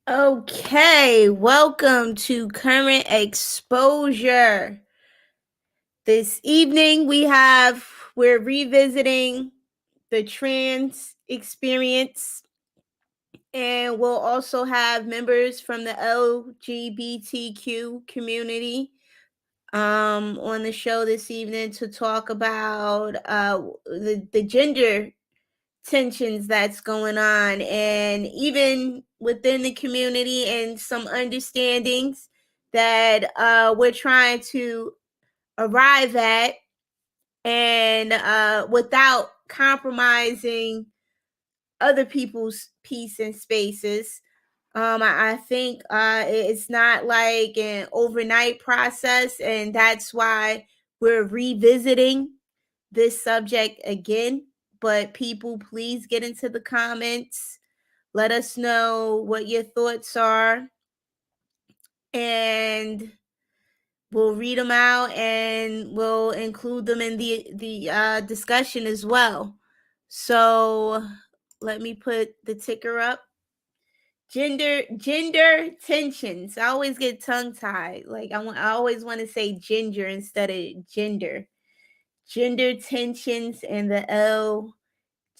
Okay, welcome to Current Exposure. This evening we're revisiting the trans experience, and we'll also have members from the LGBTQ community on the show this evening to talk about the gender tensions that's going on, and even within the community, and some understandings that we're trying to arrive at, and without compromising other people's peace and spaces. I think it's not like an overnight process, and that's why we're revisiting this subject again. But people, please get into the comments. Let us know what your thoughts are, and we'll read them out and we'll include them in the discussion as well. So let me put the ticker up. Gender tensions. I always get tongue tied. Like I always want to say ginger instead of gender. Gender tensions in the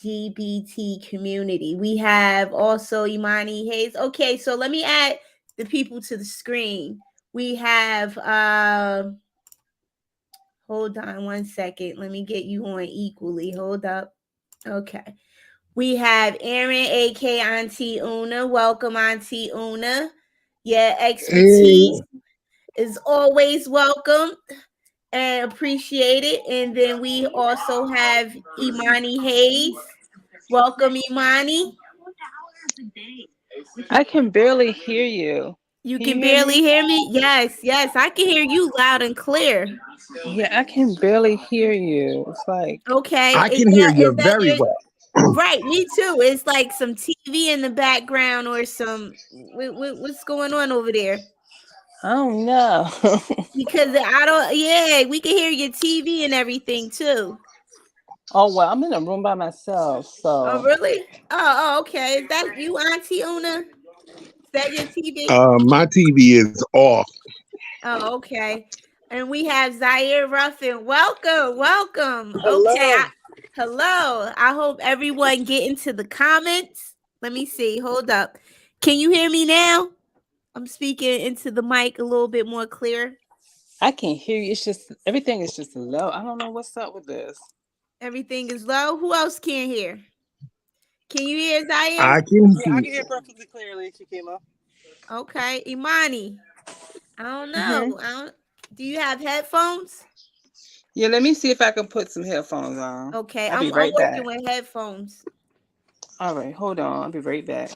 LGBT community. We have also Imani Hayes. Okay, so let me add the people to the screen. We have hold on one second. Let me get you on equally. Hold up. Okay. We have Aaron, aka Auntie Una. Welcome, Auntie Una. Your expertise Hey, is always welcome and appreciated. And then we also have Imani Hayes. Welcome, Imani. I can barely hear you. You Can you can hear barely me? hear me? Yes, yes, I can hear you loud and clear. Yeah, I can barely hear you. It's like, Okay, I can hear is you that very your well. right? Me too. It's like some TV in the background or some what's going on over there? I don't know. Because I don't. Yeah, we can hear your TV and everything too. Oh, well, I'm in a room by myself. Oh, So, really? Okay. Is that you, Auntie Una? Is that your TV? My TV is off. Oh, okay. And we have Zaire Ruffin. Welcome, welcome. Okay. Hello. Hello. I hope everyone get into the comments. Let me see. Hold up. Can you hear me now? I'm speaking into the mic a little bit more clear. I can hear you. It's just, everything is just low. I don't know what's up with this. Everything is low. Who else can hear? Can you hear Zaire? I can Yeah, I hear. can hear perfectly clearly, Shakima. Okay. Imani. I don't Hmm. know. Do you have headphones? Yeah, let me see if I can put some headphones on. Okay. I'll be I'm right working back. with headphones. All right, hold on. I'll be right back.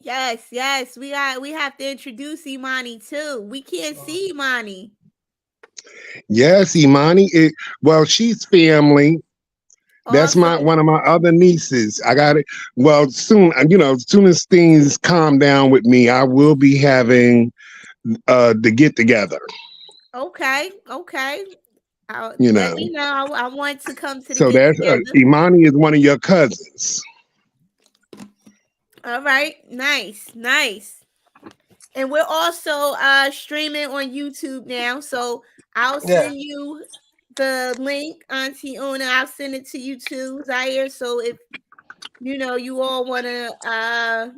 Yes, yes. We have to introduce Imani too. We can't see Imani. Yes, Imani. Well, she's family. That's my Awesome. one of my other nieces. I got it. Well, soon, as soon as things calm down with me, I will be having the get together. Okay. Okay. You Let know, me know. I want to come to the so get that's together. Imani is one of your cousins. All right. Nice. Nice. And we're also streaming on YouTube now. So I'll Yeah. send you the link, Auntie Una. I'll send it to you too, Zaire. So if you all want to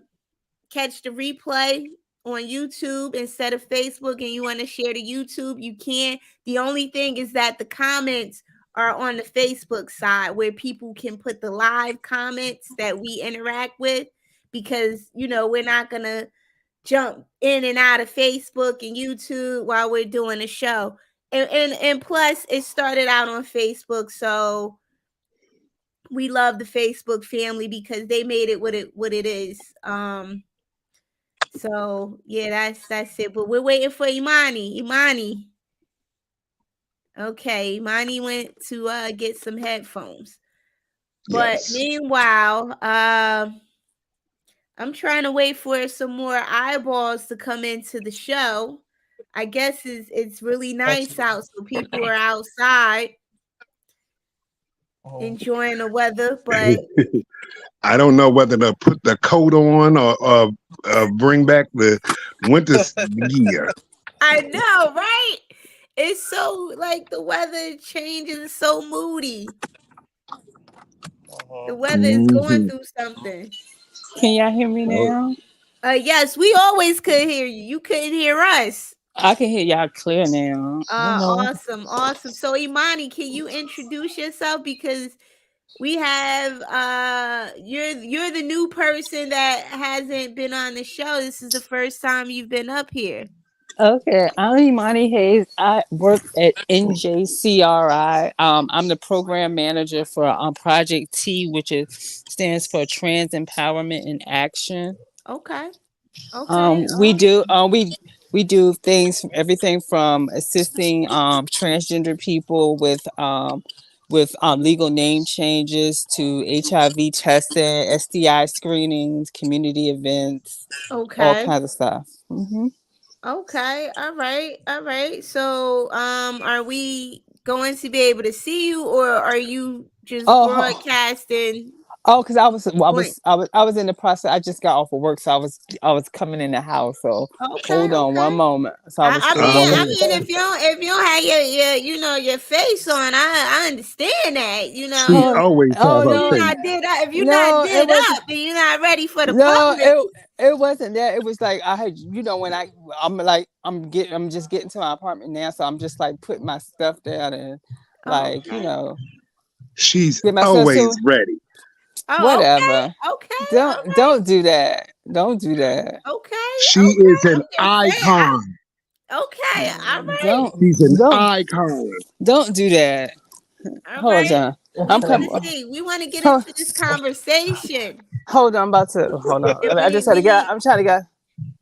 catch the replay on YouTube instead of Facebook, and you want to share to YouTube, you can. The only thing is that the comments are on the Facebook side where people can put the live comments that we interact with, because we're not going to jump in and out of Facebook and YouTube while we're doing the show. And plus it started out on Facebook, so we love the Facebook family because they made it what it is. So yeah, that's it. But we're waiting for Imani. Imani. Okay, Imani went to get some headphones. But Yes. meanwhile, I'm trying to wait for some more eyeballs to come into the show. I guess it's really nice out, so people are outside. enjoying the weather, but I don't know whether to put the coat on or bring back the winter gear. I know, right? It's so like the weather changes, it's so moody. The weather is going Hmm. through something. Can y'all hear me Oh, now? Yes, we always could hear you. You couldn't hear us. I can hear y'all clear now. I don't know. Awesome, awesome. So Imani, can you introduce yourself because we have you're the new person that hasn't been on the show. This is the first time you've been up here. Okay, I'm Imani Hayes. I work at NJCRI. I'm the program manager for Project T, which is stands for Trans Empowerment in Action. Okay. Okay. We do Awesome. we do things everything from assisting transgender people with legal name changes to HIV testing, STI screenings, community events, all Okay. kinds of stuff. Hmm. Okay. All right. All right. So are we going to be able to see you or are you just Oh, broadcasting because point? I was in the process. I just got off of work, so I was coming in the house. So Okay, hold on one okay. moment. So I was I finna mean, go I ahead. oh, mean, if you don't have your your face on, I understand that. she Hold. always Oh have her If you're no, face. not did up, if you're not no, it did was up, then you're not ready for the no, public. it wasn't that. It was like I had, when I'm just getting to my apartment now, so I'm just like putting my stuff down and Oh, like okay. She's get myself to always ready. Oh, whatever. okay. Okay. All Don't do that. Don't do that. right. Okay. She is Okay. an I'm just saying. icon. Okay. All right. Don't She's an don't icon. don't do that. All Hold right. on. We I'm want coming. to see. We want to get Hold, into this conversation. hold on. I'm about to hold And on. I we just had to we get. need I'm trying to get.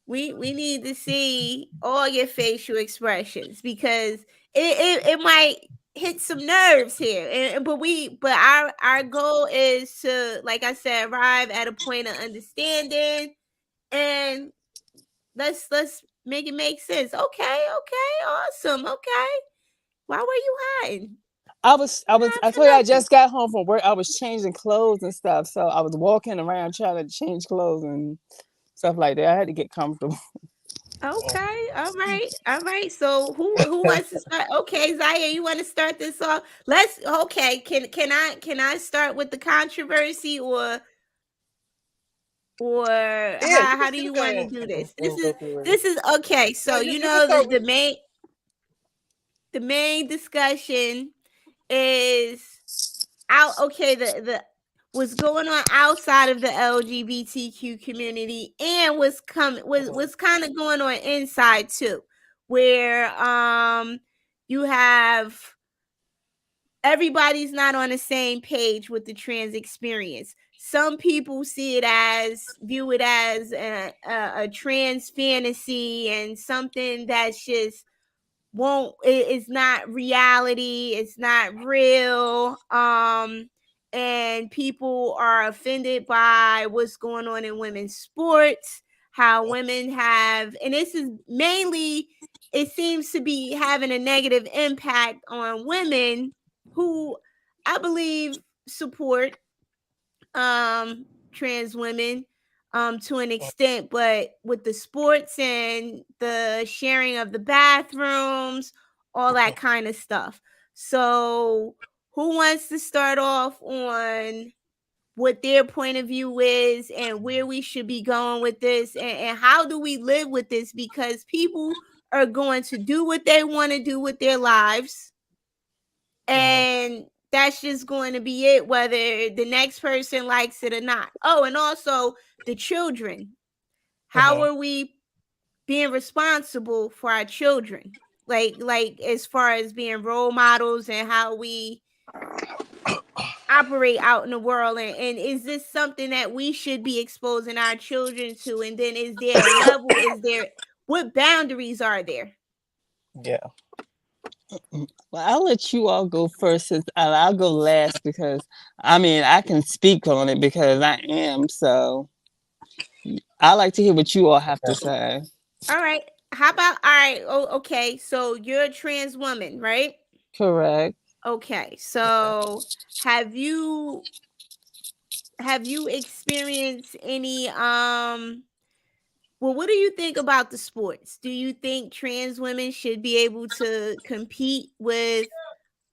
we need to see all your facial expressions because it might hit some nerves here but our goal is to, like I said, arrive at a point of understanding, and let's make it make sense. Okay, okay, awesome. Okay, why were you hiding? Hide I for told you I nothing. just got home from work. I was changing clothes and stuff. So I was walking around trying to change clothes and stuff like that. I had to get comfortable. Okay, all right, all right. So who wants to start? Okay, Zaya, you want to start this off? Let's. Okay, can I start with the controversy or Yeah, how do you you can go want to ahead do this? This and is go through it. this is okay. No, So you can start with. the main discussion is out. Okay, the what's going on outside of the LGBTQ community and what's kind of going on inside too, where you have everybody's not on the same page with the trans experience. Some people view it as a trans fantasy and something that's just won't it's not reality, it's not real, and people are offended by what's going on in women's sports, how women have, and this is mainly, it seems to be having a negative impact on women who I believe support trans women to an extent, but with the sports and the sharing of the bathrooms, all that kind of stuff. So who wants to start off on what their point of view is and where we should be going with this, and how do we live with this, because people are going to do what they want to do with their lives, and that's just going to be it, whether the next person likes it or not. Oh, and also the children. How are we being responsible for our children? Like as far as being role models and how we operate out in the world, and is this something that we should be exposing our children to? And then is there a level? Is there, what boundaries are there? Yeah. Well, I'll let you all go first. I'll go last because I mean I can speak on it because I am. So I like to hear what you all have to say. All right. How about, all right, oh, okay, so you're a trans woman, right? Correct. Okay, so have you have you experienced any well, what do you think about the sports? Do you think trans women should be able to compete with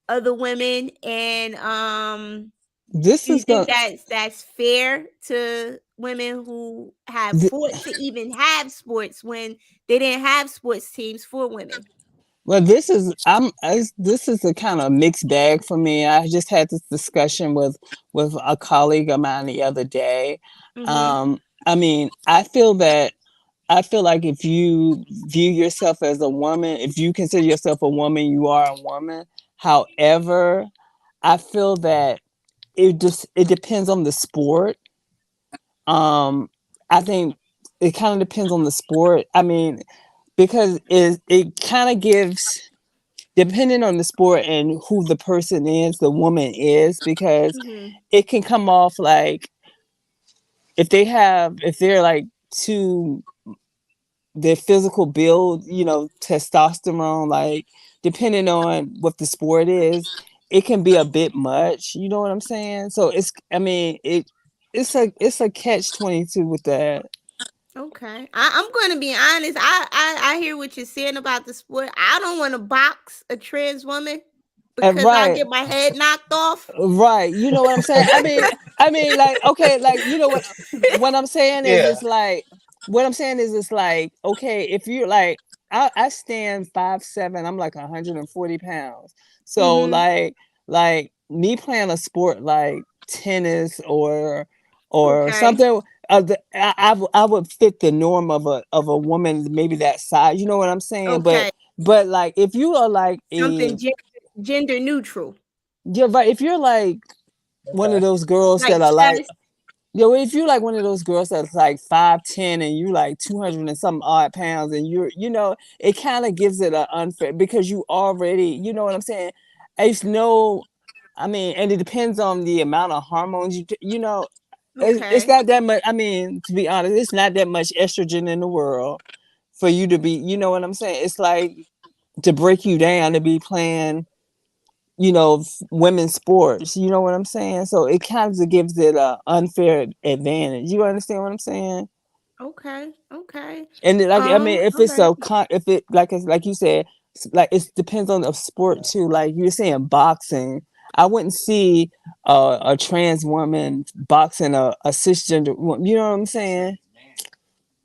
other women, and This do you is think going that's fair to women who have to fought to even have sports when they didn't have sports teams for women? well, this is a kind of mixed bag for me. I just had this discussion with a colleague of mine the other day. Mhm. I mean, I feel like if you view yourself as a woman, if you consider yourself a woman, you are a woman. However, I feel that it depends on the sport. I think it kind of depends on the sport. I mean, because it kind of gives, depending on the sport and who the person is, the woman is, because Mhm. it can come off like if they're like too their physical build, testosterone, like depending on what the sport is, it can be a bit much. You know what I'm saying? So I mean, it's a catch-22 with that. Okay, I'm going to be honest. I hear what you're saying about the sport. I don't want to box a trans woman And because I right, get my head knocked off. right. You know what I'm saying? I mean, like, okay, like, what I'm saying is, Yeah. it's like, what I'm saying is, it's like, okay, if you're like, I stand 5'7", I'm like 140 pounds. So Mhm. like me playing a sport like tennis or Okay. something, I would fit the norm of a woman, maybe that size. You know what I'm saying? But Okay. but like if you are like Something gender neutral, yeah, right. If you're like one of Okay. those girls like that are like, status. if you like one of those girls that's like 5'10" and you like 200 and some odd pounds, and it kind of gives it an unfair, because you already, you know what I'm saying? It's no, I mean, and it depends on the amount of hormones it's Okay. not that much. I mean, to be honest, it's not that much estrogen in the world for you to be, you know what I'm saying? It's like to break you down to be playing women's sports. You know what I'm saying? So it kind of gives it a unfair advantage. You understand what I'm saying? Okay. Okay. And like, I mean, if All it's right. if it like you said, like it depends on the sport too. Like you're saying boxing, I wouldn't see a trans woman boxing a cisgender woman. You know what I'm saying?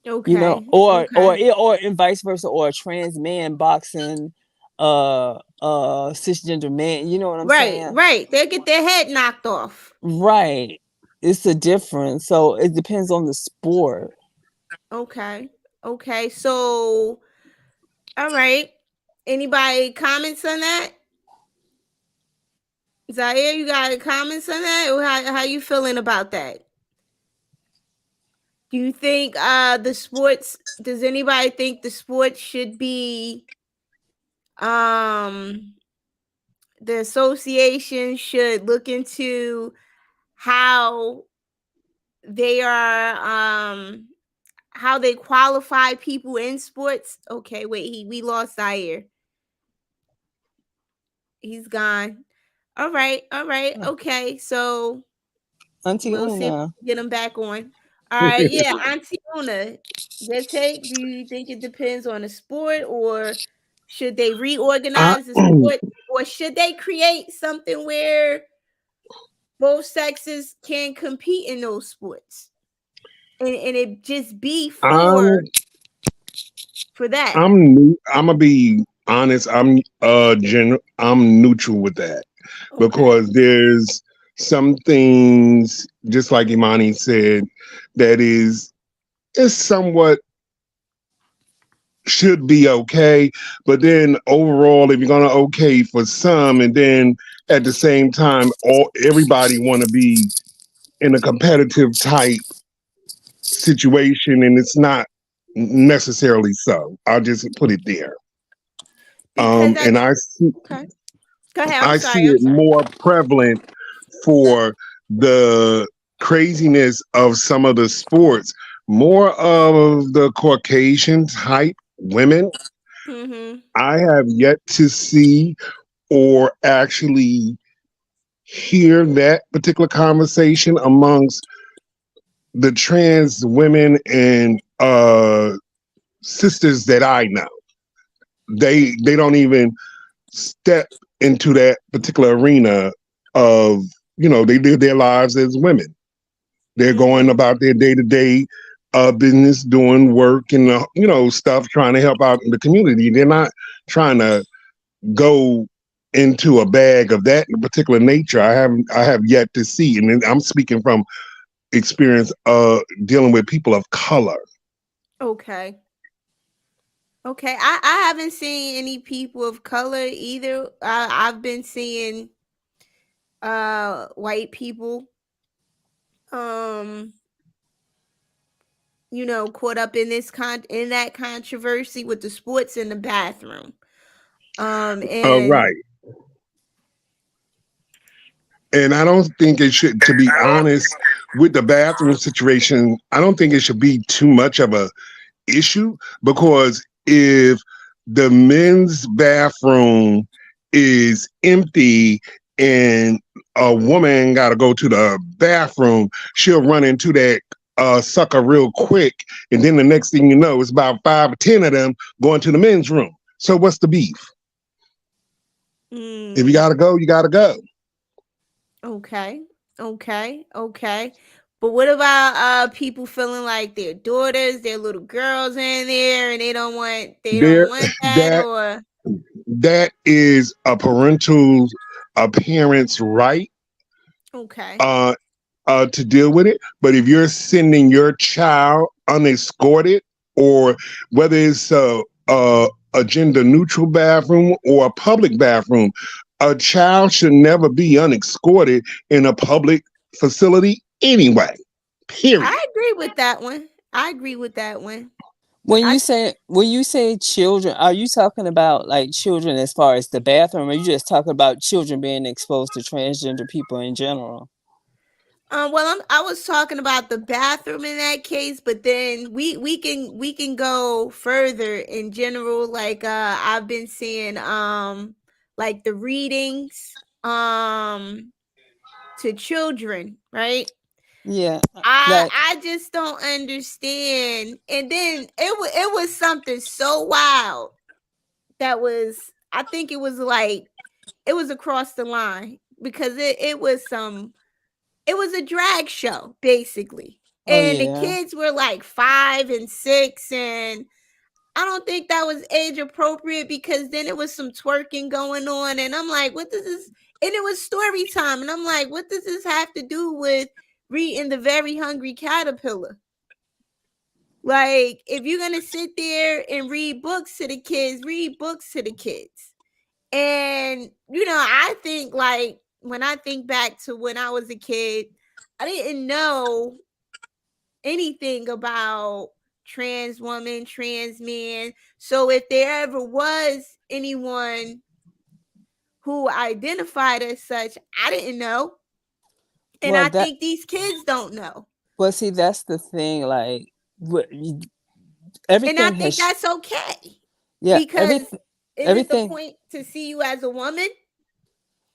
Okay. Or Okay. and vice versa, or a trans man boxing cisgender man. You know what I'm Right. saying? Right. They'll get their head knocked off. Right. It's a difference. So it depends on the sport. Okay. Okay. So, all right. Anybody comments on that? Zaire, you got any comments on that? Or how you feeling about that? Do you think the sports does anybody think the sports should be um the association should look into how they are how they qualify people in sports? Okay, wait, we lost Zaire. He's gone. All right, okay. So Auntie we'll see if Una. we can get him back on. All right, yeah, Auntie Una, your take. Do you think it depends on the sport, or should they I, reorganize the sport, or should they create something where both sexes can compete in those sports, and it just be I'm for that? I'm gonna be honest. I'm neutral with that, Okay. because there's some things, just like Imani said, that is somewhat should be okay, but then overall, if you're gonna okay for some, and then at the same time, everybody want to be in a competitive type situation, and it's not necessarily so. I'll just put it there. Because at And the okay. Go ahead. I'm I sorry. see I'm it sorry. more prevalent for the craziness of some of the sports. More of the Caucasian type women, Mm-hmm. I have yet to see, or actually hear that particular conversation amongst the trans women and sisters that I know. They don't even step into that particular arena of, they live their lives as women. They're going Mm-hmm. about their day-to-day business, doing work and stuff, trying to help out in the community. They're not trying to go into a bag of that particular nature. I have yet to see, and I'm speaking from experience dealing with people of color. Okay. Okay. I haven't seen any people of color either. I've been seeing white people um caught up in in that controversy with the sports in the bathroom. And Right. And I don't think it should, to be honest, with the bathroom situation, I don't think it should be too much of a issue, because if the men's bathroom is empty and a woman got to go to the bathroom, she'll run into that sucker real quick, and then the next thing you know, it's about 5 or 10 of them going to the men's room. So what's the beef? If you mm, got to go, you got to go. okay, okay. But what about people feeling like their daughters, their little girls in there, and they don't There, want that, that or that is a parental, a parent's right okay, uh, to deal with it. But if you're sending your child unescorted, or whether it's a gender neutral bathroom or a public bathroom, a child should never be unescorted in a public facility anyway. Period. I agree with that one. I agree with that one. When I you say children, are you talking about like children as far as the bathroom, or are you just talking about children being exposed to transgender people in general? well, I was talking about the bathroom in that case, but then we can go further in general. Like I've been seeing like the readings to children, right? Yeah, I like I just don't understand. And then it was something so wild that was, I think it was like, it was across the line because it was a drag show basically. oh And the yeah. kids were like 5 and 6, and I don't think that was age appropriate because then it was some twerking going on, and I'm like, what does this? And it was story time, and I'm like, what does this have to do with reading The Very Hungry Caterpillar? Like, if you're gonna sit there and read books to the kids, read books to the kids. And I think, like, when I think back to when I was a kid, I didn't know anything about trans woman, trans man. So if there ever was anyone who identified as such, I didn't know. And Well, I that think these kids don't know. well, see, that's the thing. Like, And I everything think has, that's okay yeah, because is it the everything. point to see you as a woman?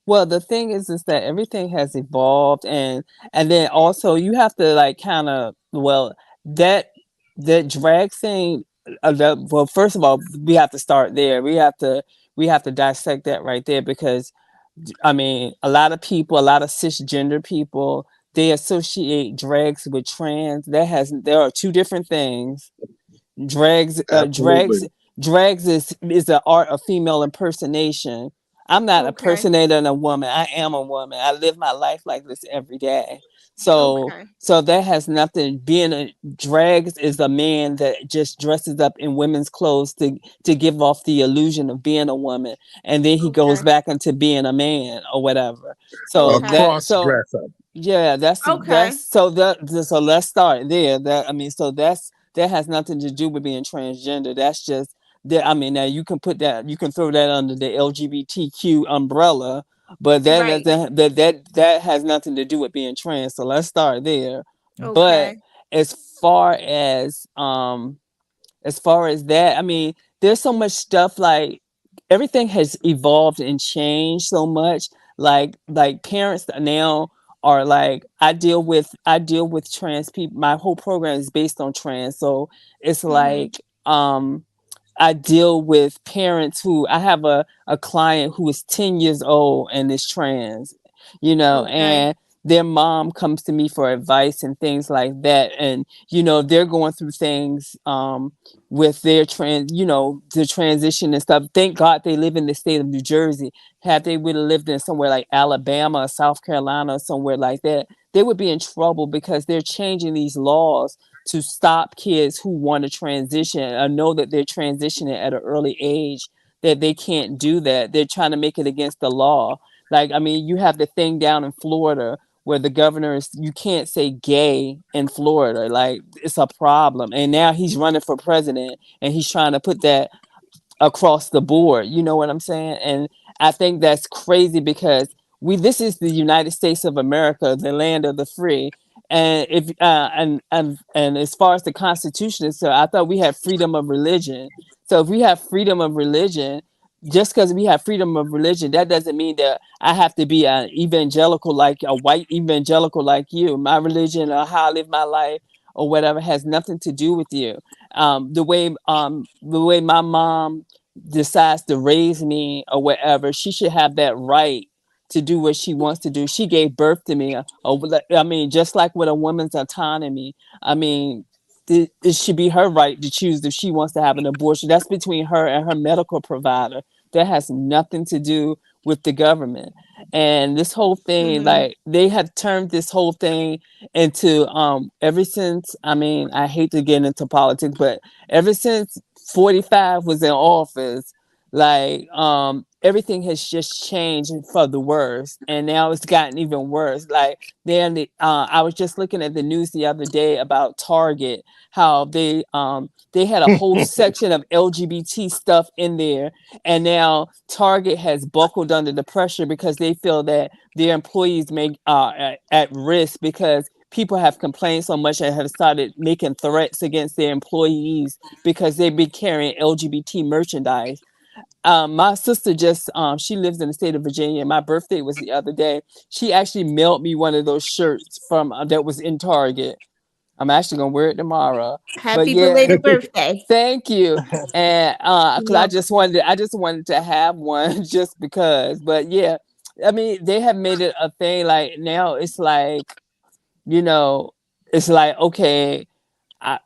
Well, the thing is that everything has evolved, and then also you have to like kind of, well, that that drag thing. Well, first of all, we have to start there. We have to dissect that right there, because I mean, a lot of people, a lot of cisgender people, they associate drags with trans. There are two different things. Drags, Absolutely. drags is the art of female impersonation. I'm not Okay. impersonating a woman. I am a woman. I live my life like this every day. So Okay. so that has nothing. Being a drags is a man that just dresses up in women's clothes to give off the illusion of being a woman, and then he goes Okay. back into being a man or whatever. So A Okay. that cross so dresser. yeah, Okay. so let's start there. That I mean, so that has nothing to do with being transgender. That's just that. I mean, now you can throw that under the LGBTQ umbrella, but Right. that has nothing to do with being trans. So let's start there. But Okay. as far as as far as that, I mean, there's so much stuff like everything has evolved and changed so much. Like parents now are like, I deal with trans people. My whole program is based on trans, so it's Mm-hmm. like I deal with parents who, I have a client who is 10 years old and is trans, Okay. and their mom comes to me for advice and things like that. And, they're going through things with their the transition and stuff. Thank God they live in the state of New Jersey. Had they would have lived in somewhere like Alabama or South Carolina or somewhere like that, they would be in trouble because they're changing these laws to stop kids who want to transition or know that they're transitioning at an early age, that they can't do that. They're trying to make it against the law. Like, I mean, you have the thing down in Florida where the governor is, you can't say gay in Florida. Like, it's a problem. And now he's running for president and he's trying to put that across the board. You know what I'm saying? And I think that's crazy because this is the United States of America, the land of the free. And if and as far as the Constitution is, so I thought we had freedom of religion. So if we have freedom of religion, just because we have freedom of religion, that doesn't mean that I have to be an evangelical, like a white evangelical like you. My religion or how I live my life or whatever has nothing to do with you. The way my mom decides to raise me or whatever, she should have that right to do what she wants to do. She gave birth to me. I mean, just like with a woman's autonomy, I mean, it should be her right to choose if she wants to have an abortion. That's between her and her medical provider. That has nothing to do with the government. And this whole thing, Mm-hmm. like, they have turned this whole thing into, ever since, I mean, I hate to get into politics, but ever since 45 was in office, like, everything has just changed for the worse, and now it's gotten even worse. Like, then I was just looking at the news the other day about Target, how they had a whole section of LGBT stuff in there, and now Target has buckled under the pressure because they feel that their employees may at risk because people have complained so much and have started making threats against their employees because they've been carrying LGBT merchandise. My sister just, she lives in the state of Virginia. My birthday was the other day. She actually mailed me one of those shirts from that was in Target. I'm actually gonna wear it tomorrow. But Happy yeah, belated birthday. thank you. And You're cause welcome. I just wanted to have one just because. But yeah, I mean, they have made it a thing. Like, now it's like, you know, it's like, okay, I,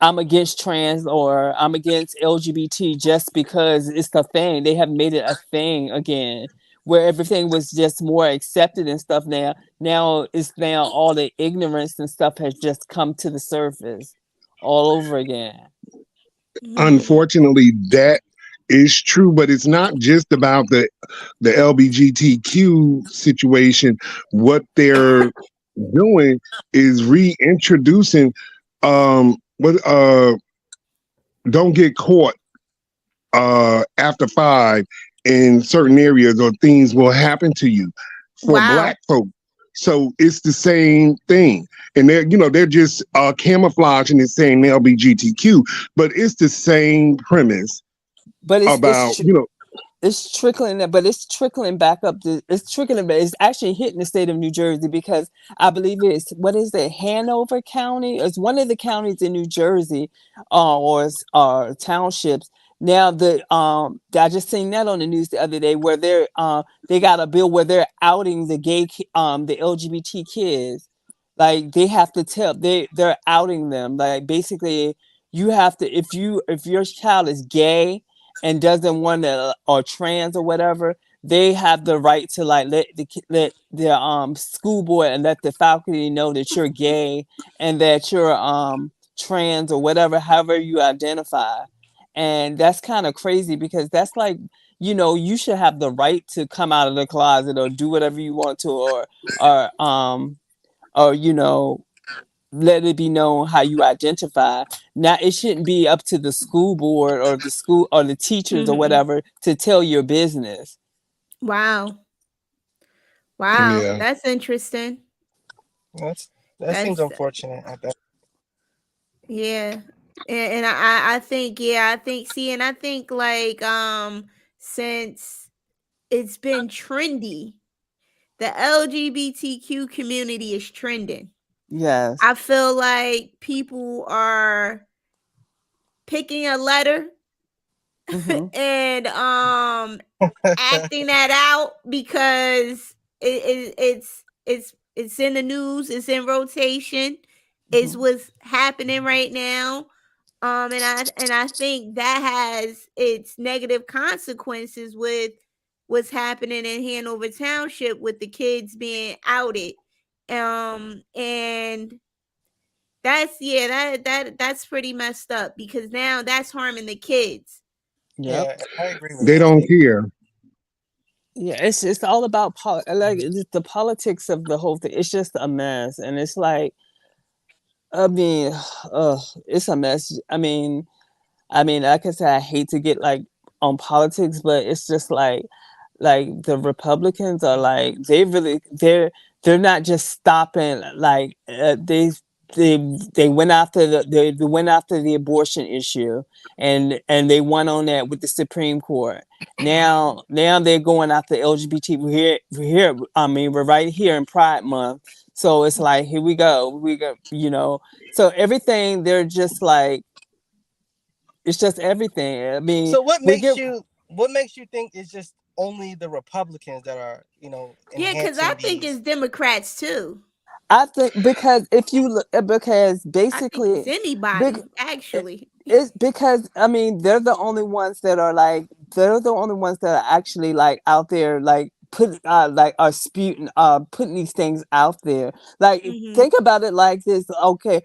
I'm against trans or I'm against LGBT just because it's the thing. They have made it a thing again, where everything was just more accepted and stuff. Now all the ignorance and stuff has just come to the surface all over again. Mm-hmm. Unfortunately, that is true, but it's not just about the LGBTQ situation. What they're doing is reintroducing what don't get caught after five in certain areas, or things will happen to you for Wow. black folk. So it's the same thing. And they're just camouflaging and saying LGBTQ, but it's the same premise But about, it's trickling, but it's trickling back up to, it's trickling, but it's actually hitting the state of New Jersey because I believe it's, what is it, Hanover County? It's one of the counties in New Jersey, or townships. Now I just seen that on the news the other day where they got a bill where they're outing the LGBT kids. Like, they have to they're outing them. Like, basically, you have to, if your child is gay and doesn't want to, or trans or whatever, they have the right to, like, let the school board and let the faculty know that you're gay and that you're trans or whatever, however you identify. And that's kind of crazy because that's like, you should have the right to come out of the closet or do whatever you want to, or or let it be known how you identify. Now, it shouldn't be up to the school board or the school or the teachers or Mm-hmm. whatever to tell your business. Wow. Wow. yeah. That's interesting. That's that seems That's unfortunate. I bet. yeah. And I think, yeah, I think, see, and I think like since it's been trendy, the LGBTQ community is trending. Yes. I feel like people are picking a letter Hmm. and acting that out because it's in the news, it's in rotation, it's Hmm. what's happening right now. And I think that has its negative consequences with what's happening in Hanover Township with the kids being outed. And that's, yeah, that's pretty messed up because now that's harming the kids. Yep. Yeah, I agree with They that. don't care. Yeah, it's all about like it's the politics of the whole thing. It's just a mess, and it's like, I mean, it's a mess. I mean, like I said, I hate to get like on politics, but it's just like the Republicans are like they're not just stopping like they went after they went after the abortion issue, and they won on that with the Supreme Court. Now they're going after LGBT. We're here. I mean, we're right here in Pride Month, so it's like here we go. So everything they're just like it's just everything. I mean, So we get. what makes you think it's just only the Republicans that are, Yeah, because I enhancing think these? it's Democrats too. I think because if you look, because I think it's basically, big, anybody, it, actually. it's because I mean they're the only ones that are actually like out there like are spewing putting these things out there. Like Hmm. think about it like this. Okay,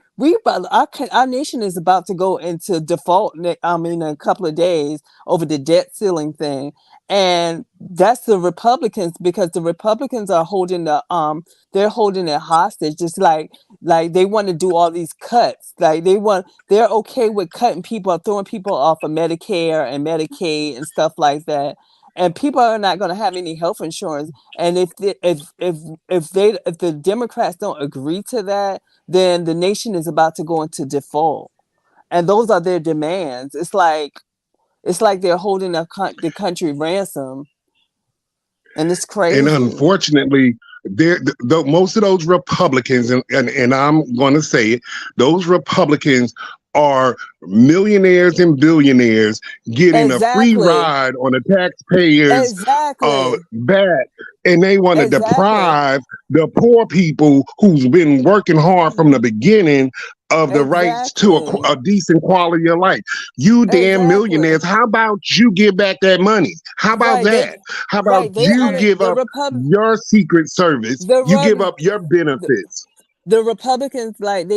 our nation is about to go into default. In a couple of days over the debt ceiling thing, and that's the Republicans because the Republicans are holding they're holding it hostage. Just like they want to do all these cuts. Like they're okay with cutting people, throwing people off of Medicare and Medicaid and stuff like that. And people are not going to have any health insurance. And if the Democrats don't agree to that, then the nation is about to go into default. And those are their demands. It's like they're holding the country ransom, and it's And crazy. unfortunately, most of those Republicans, and I'm going to say it, those Republicans are millionaires and billionaires getting a free Exactly. ride on the taxpayers' Exactly. back, and they want to Exactly. deprive the poor people who's been working hard from the beginning of the rights to Exactly. a decent quality of life. You damn Exactly. millionaires, how about you give back that money? How about Right. that? How about Right. They you on Yeah. it. give up your Secret Service? The You give rug. up your benefits. The Republicans like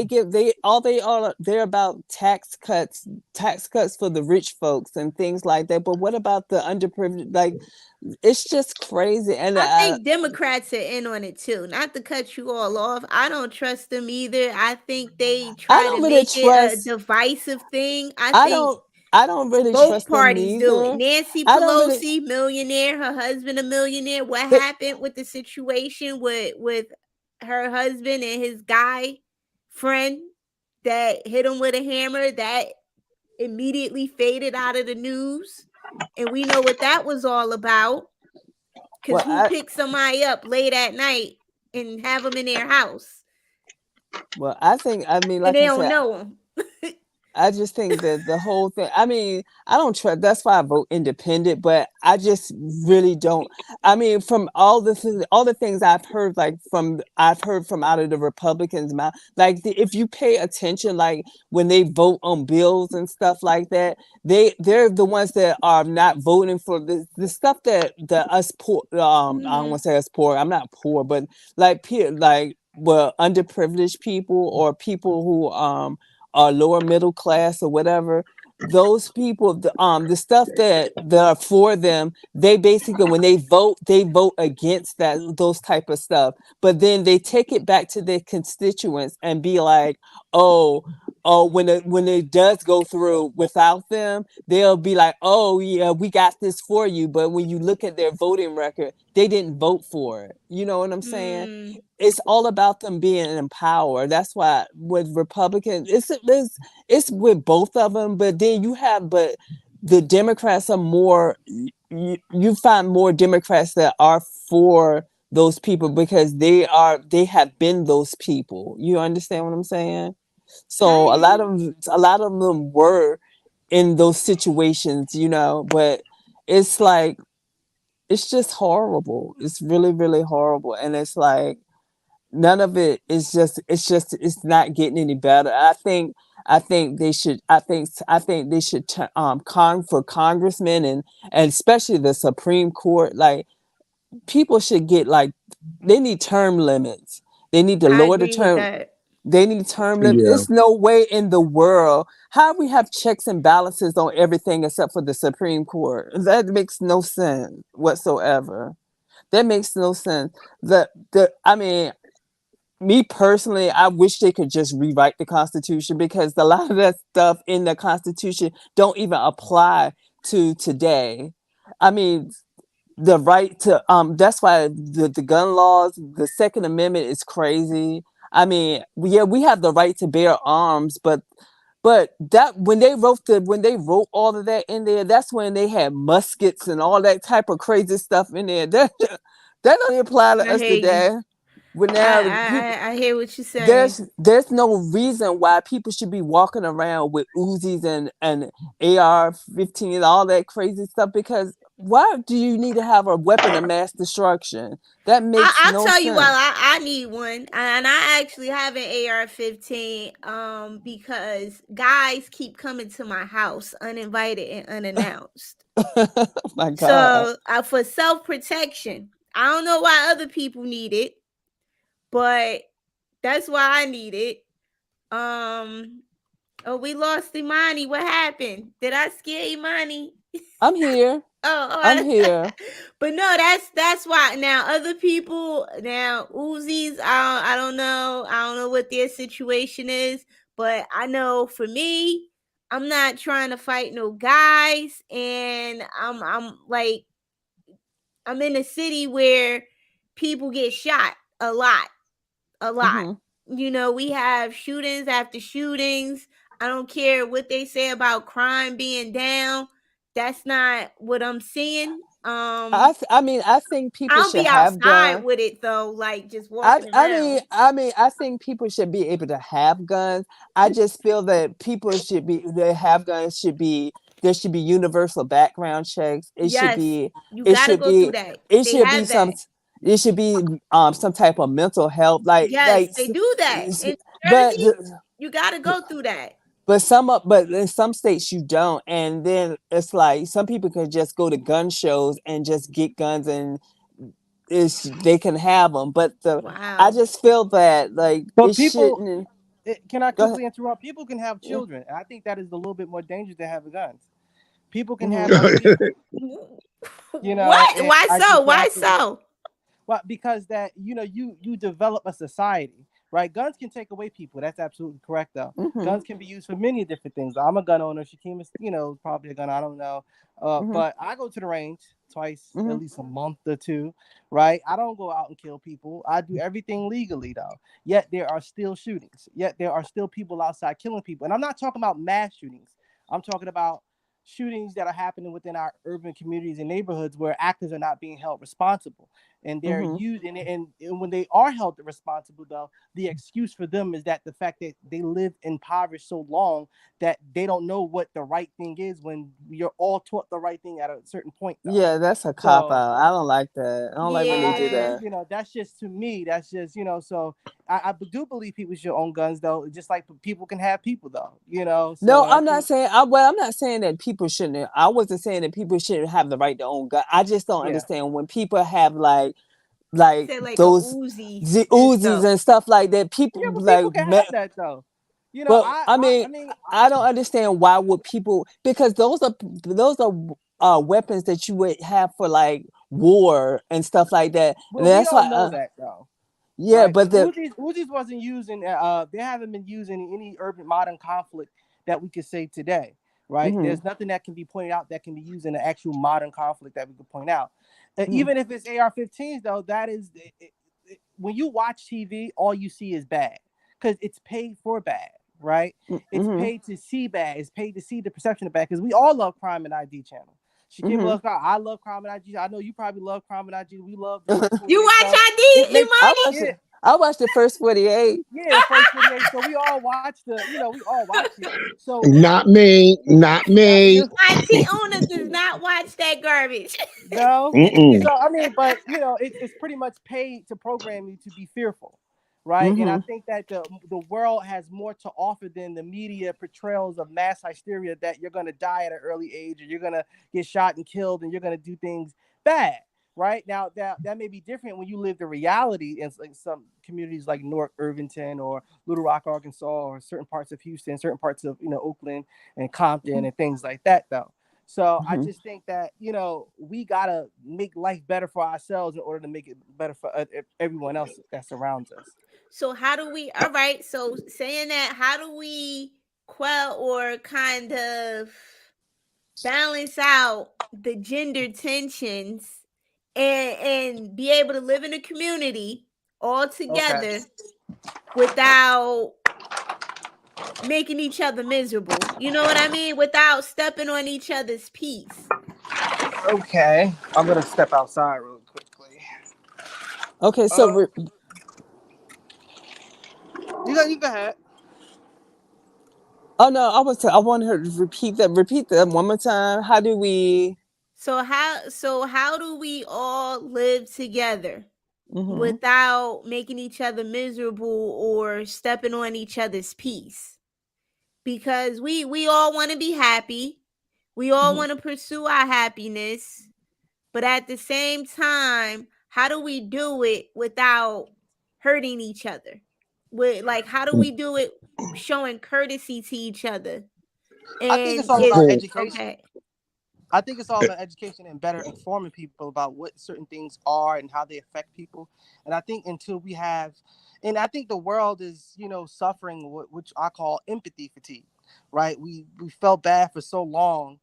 they're about tax cuts for the rich folks and things like that. But what about the underprivileged? Like it's just crazy. And I think Democrats are in on it too. Not to cut you all off. I don't trust them either. I think they I try to don't really make it a trust. divisive thing. I I think don't. I don't really both trust them parties do it. neither. Nancy I don't really. Pelosi, millionaire, her husband a millionaire. What But happened with the situation with her husband and his guy friend that hit him with a hammer that immediately faded out of the news? And we know what that was all about. Cause well, who picks somebody up late at night and have them in their house I think. I mean, and like they I don't said, know them? I just think that the whole thing. I mean, I don't trust. That's why I vote independent. But I just really don't. I mean, from all the things I've heard from out of the Republicans' mouth. Like if you pay attention, like when they vote on bills and stuff like that, they're the ones that are not voting for the stuff that the us poor. I don't Hmm. want to say us poor. I'm not poor, but like well underprivileged people or people who or lower middle class or whatever, those people, the stuff that are for them, they basically when they vote against those type of stuff. But then they take it back to their constituents and be like, oh, when it does go through without them, they'll be like, oh yeah, we got this for you. But when you look at their voting record, they didn't vote for it. You know what I'm saying? Mm, It's all about them being in power. That's why with Republicans, it's with both of them. But then but the Democrats are more. You find more Democrats that are for those people because they have been those people. You understand what I'm saying? I So hear you. a lot of them were in those situations, but it's like it's just horrible. It's really, really horrible. And it's like none of it is it's not getting any better. I think they should I think they should for congressmen and especially the Supreme Court, like people should get like they need term limits. They need to I lower the agree with term. that. They need term limits. Yeah. There's no way in the world how we have checks and balances on everything except for the Supreme Court. That makes no sense whatsoever. That makes no sense. I mean, me personally, I wish they could just rewrite the Constitution because a lot of that stuff in the Constitution don't even apply to today. I mean, the right to that's why the gun laws, the Second Amendment is crazy. I mean, yeah, we have the right to bear arms, but that when they wrote all of that in there, that's when they had muskets and all that type of crazy stuff in there. That don't apply to I us hear you. today. When now the people I hear what you're saying. there's no reason why people should be walking around with Uzis and AR-15 and all that crazy stuff because why do you need to have a weapon of mass destruction? That makes I'll no tell you why sense. I need one, and I actually have an AR-15 because guys keep coming to my house uninvited and unannounced. Oh my God. So for self protection, I don't know why other people need it, but that's why I need it. Um. Oh, we lost Imani. What happened? Did I scare Imani? I'm here. I'm Oh, here. but no, that's why. Now other people, now Uzis, I don't know. I don't know what their situation is, but I know for me, I'm not trying to fight no guys, and I'm like I'm in a city where people get shot a lot, a lot. Hmm. We have shootings after shootings. I don't care what they say about crime being down. That's not what I'm seeing. I mean, I think people I'll should be have outside guns. with it though, like just walking mean, around. I think people should be able to have guns. I just feel that people should be they have guns should be there should be universal background checks. Yes, you It got to should go through be that. it They should be have some that. it should be some type of mental health Yes, they do that. s- In but Jersey, you got to go through that. but in some states you don't, and then it's like some people can just go to gun shows and just get guns and they can have them, but I Wow. just feel that like But it people, shouldn't. can I Go ahead. quickly interrupt? People can have Yeah. children, and I think that is a little bit more dangerous than having guns. People can have Hmm. other people, What? and Why I so? think Why that's so? well, because that you develop a society, right? Guns can take away people. That's absolutely correct, though. Hmm. Guns can be used for many different things. I'm a gun owner. Shakim is, probably a gun. I don't know, Hmm. but I go to the range twice, at Hmm. least a month or two, right? I don't go out and kill people. I do everything legally, though. Yet there are still shootings. Yet there are still people outside killing people, and I'm not talking about mass shootings. I'm talking about shootings that are happening within our urban communities and neighborhoods where actors are not being held responsible, and they're Hmm. used and when they are held responsible, though, the excuse for them is that the fact that they live impoverished so long that they don't know what the right thing is when you're all taught the right thing at a certain point, though. Yeah, that's a cop So out. I don't like that. I don't like when they do Yeah. that. that's just to me. That's just so I do believe people should own guns, though, just like people can have people, though. So No, I I'm not think saying. I'm not saying that people shouldn't. I wasn't saying that people shouldn't have the right to own gun. I just don't yeah, understand when people have You like said like a those Uzi and Uzis stuff. and stuff like that. People yeah, but like, people can have that, though. but I I I, mean, I mean I don't understand why would people because those are weapons that you would have for like war and stuff like that. And well, we that's why don't know that, though. Yeah, right? but the Uzis wasn't using. They haven't been using any urban modern conflict that we could say today, right? mhm, There's nothing that can be pointed out that can be used in an actual modern conflict that we could point out. mhm, Even if it's AR-15s, though, that is when you watch TV, all you see is bad because it's paid for bad, right? It's mhm, paid to see bad. It's paid to see the perception of bad because we all love Crime and ID channel. Shakim mhm. loves crime. I love Crime and IG. I know you probably love Crime and IG. We love the first You 48 watch show. ID, It makes I Imani? watched yeah, it. I watched the first 48. yeah, first 48. So we all watch we all watch it. So Not me, not not me. you. Auntie Ona does not watch that garbage. No. Mm-mm. So I mean, but it's pretty much paid to program you to be fearful, right? And I Mhm. think that the world has more to offer than the media portrayals of mass hysteria that you're gonna die at an early age, or you're gonna get shot and killed, and you're gonna do things bad. Right now, that may be different when you live the reality in like some communities like North Irvington or Little Rock, Arkansas, or certain parts of Houston, certain parts of Oakland and Compton and things like that, though. So I Mhm. just think that we gotta make life better for ourselves in order to make it better for everyone else that surrounds us. So how do we? All right. So saying that, how do we quell or kind of balance out the gender tensions and be able to live in a community all Okay. together without making each other miserable? You know what I mean? Without stepping on each other's peace. Okay. I'm gonna step outside real quickly. Okay, so Uh, you go ahead. oh no, I want her to repeat that one more time. How do we So how do we all live together mhm. without making each other miserable or stepping on each other's peace? Because we all want to be happy. We all Mhm. want to pursue our happiness, but at the same time, how do we do it without hurting each other? With like how do we do it showing courtesy to each other I think it's and all give about Well, education. okay. I think it's all about education and better informing people about what certain things are and how they affect people. And I think until we have, and I think the world is, suffering which I call empathy fatigue, right? We felt bad for so long,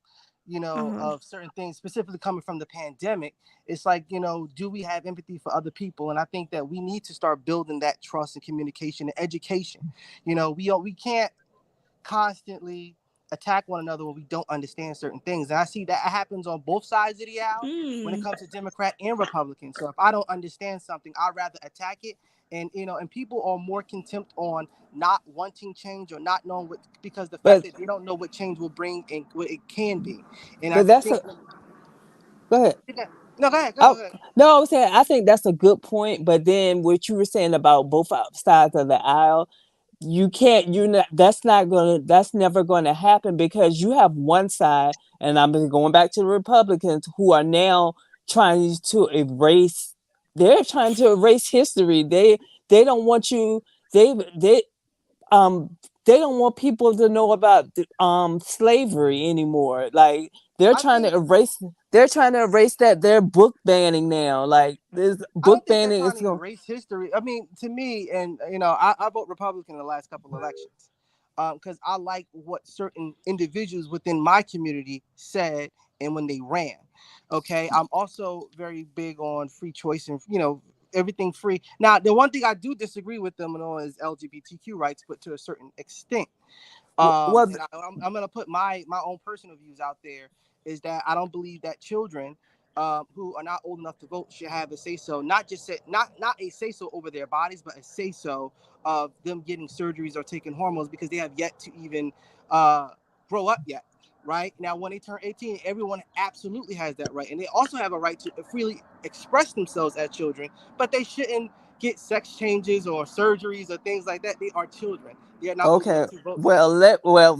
Uh-huh. of certain things, specifically coming from the pandemic. It's like, do we have empathy for other people? And I think that we need to start building that trust and communication and education. We can't constantly attack one another when we don't understand certain things. And I see that happens on both sides of the aisle when it Hmm. comes to Democrat and Republican. So if I don't understand something, I'd rather attack it. And people are more contempt on not wanting change or not knowing what, because the fact but that they don't know what change will bring and what it can be. And I but that's think, a go ahead. no, go ahead, Oh go ahead. no, I was saying I think that's a good point. But then what you were saying about both sides of the aisle, you can't you're not that's never gonna happen because you have one side, and I'm going back to the Republicans who are now trying to erase they're trying to erase history. They don't want you they um they don't want people to know about slavery anymore. Like they're I trying to think erase they're trying to erase that. They're book banning now. Like this I book don't think they're banning trying is to going. erase history. I mean, to me, and I vote Republican in the last couple of elections, because I like what certain individuals within my community said and when they ran. Okay, I'm also very big on free choice and everything free. Now, the one thing I do disagree with them on is LGBTQ rights, but to a certain extent. Well, And I'm gonna put my own personal views out there. Is that I don't believe that children who are not old enough to vote should have a say so. Not just say, not a say so over their bodies, but a say so of them getting surgeries or taking hormones because they have yet to even uh, grow up yet. Right now, when they turn 18, everyone absolutely has that right, and they also have a right to freely express themselves as children. But they shouldn't get sex changes or surgeries or things like that. They are children. They are not old okay. enough to vote yet.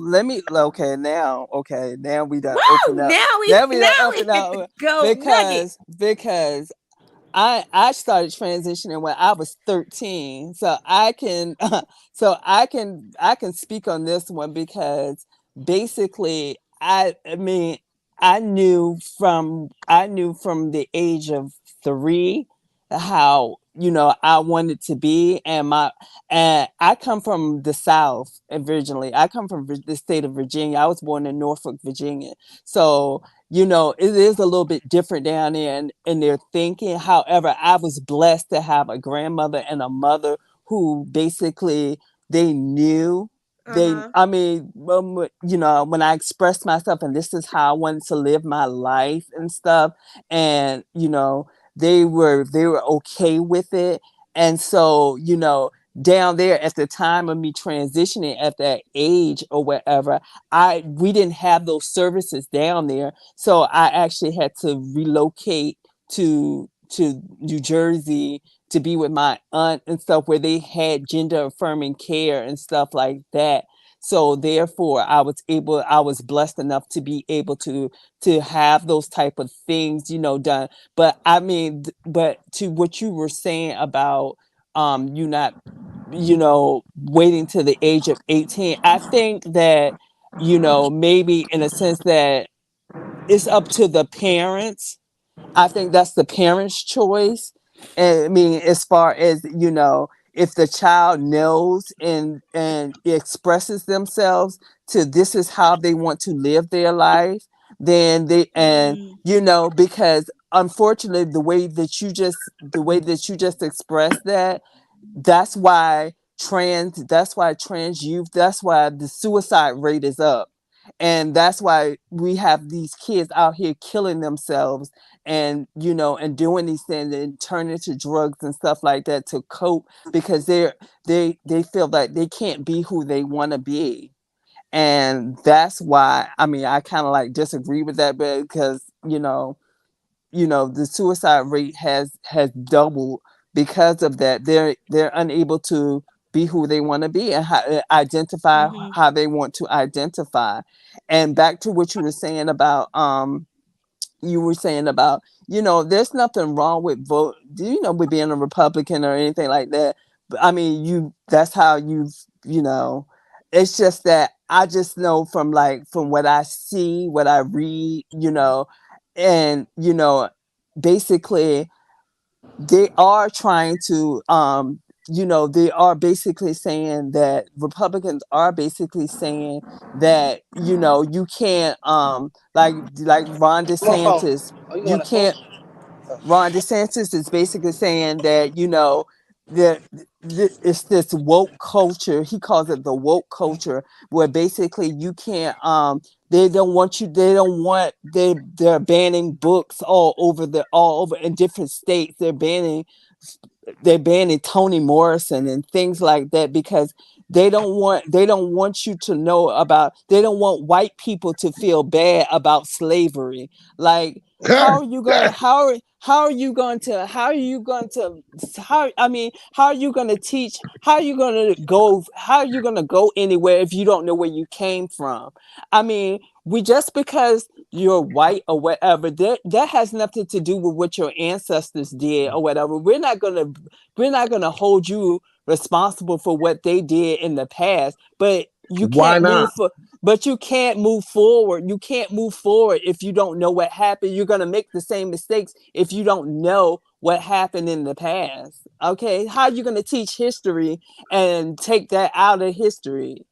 Let me now we done open Woo! up. Now we Now we done now we open hit the up gold nugget. because I started transitioning when I was 13. So I can speak on this one because basically I mean I knew from the age of 3 how I wanted to be. And I come from the South originally. I come from the state of Virginia. I was born in Norfolk, Virginia. So it is a little bit different down there in their thinking. However, I was blessed to have a grandmother and a mother who basically they knew they Uh-huh. I mean when I expressed myself and this is how I wanted to live my life and stuff, and they were okay with it. And so down there at the time of me transitioning at that age or whatever, we didn't have those services down there, so I actually had to relocate to New Jersey to be with my aunt and stuff, where they had gender affirming care and stuff like that. So therefore I was blessed enough to be able to have those type of things done. But I mean, but to what you were saying about you not waiting to the age of 18, I think that maybe in a sense that it's up to the parents. I think that's the parents' choice. And I mean, as far as, if the child knows and expresses themselves to this is how they want to live their life, then Mm-hmm. because unfortunately the way that you just expressed that, that's why trans youth, that's why the suicide rate is up. And that's why we have these kids out here killing themselves and doing these things and turning to drugs and stuff like that to cope, because they feel like they can't be who they want to be. And that's why, I mean, I kind of like disagree with that, because the suicide rate has doubled because of that. They're unable to be who they want to be and identify Mm-hmm. how they want to identify. And back to what you were saying about there's nothing wrong with with being a Republican or anything like that. But I mean, that's how you know it's just that I just know from what I see, what I read, and basically they are trying to they are basically saying that Republicans are basically saying that you can't like Ron I'm on the phone. DeSantis, Oh, you you on the phone? can't Ron DeSantis is basically saying that that it's this woke culture. He calls it the woke culture, where basically you can't. They don't want you. They don't want. They're banning books all over in different states. They're banning Toni Morrison and things like that, because they don't want you to know about, they don't want white people to feel bad about slavery. Like, how are you going to how are you going to teach, how are you going to go anywhere if you don't know where you came from? I mean, we just because you're white or whatever, that has nothing to do with what your ancestors did or whatever. We're not gonna hold you responsible for what they did in the past, but you Why can't not? but you can't move forward. You can't move forward if you don't know what happened. You're gonna make the same mistakes if you don't know what happened in the past. Okay, how are you gonna teach history and take that out of history?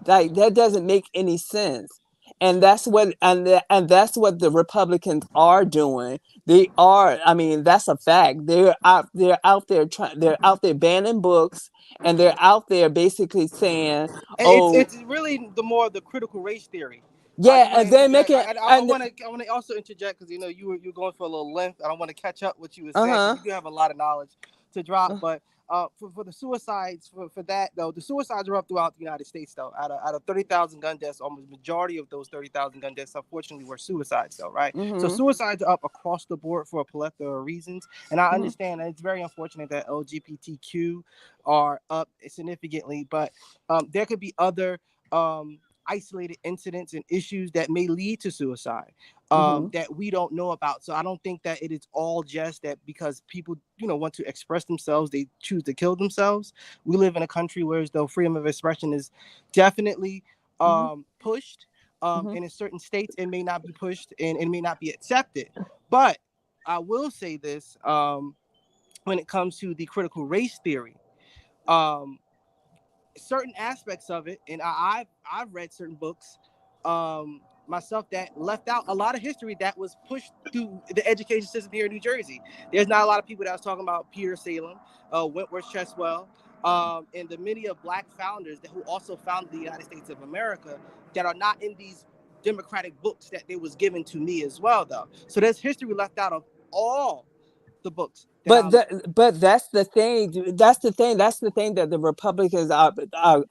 Like, that doesn't make any sense. And that's what the Republicans are doing. They are, I mean, that's a fact. They're out there banning books, and they're out there basically saying, It's "Oh, it's really the more the critical race theory. I yeah," just want and to they're interject. making and I want to also interject because you're going for a little length. I don't want to catch up what you were saying because uh-huh. you do have a lot of knowledge to drop. But for the suicides for that though, the suicides are up throughout the United States though. Out of 30,000 gun deaths, almost majority of those 30,000 gun deaths unfortunately were suicides though, right? So Mhm. suicides are up across the board for a plethora of reasons, and I Mhm. understand that it's very unfortunate that LGBTQ are up significantly, but there could be other isolated incidents and issues that may lead to suicide Mhm. that we don't know about. So I don't think that it is all just that because people, want to express themselves, they choose to kill themselves. We live in a country where as though freedom of expression is definitely Mhm. pushed. Mhm. And in certain states, it may not be pushed and it may not be accepted. But I will say this. when it comes to the critical race theory. Um, Certain aspects of it, and I've read certain books myself that left out a lot of history that was pushed through the education system here in New Jersey. There's not a lot of people that was talking about Peter Salem, Wentworth Cheswell, and the many of black founders that who also founded the United States of America that are not in these democratic books that they was given to me as well, though. So there's history left out of all the books that But I'm. but that's the thing. That's the thing. That's the thing that the Republicans are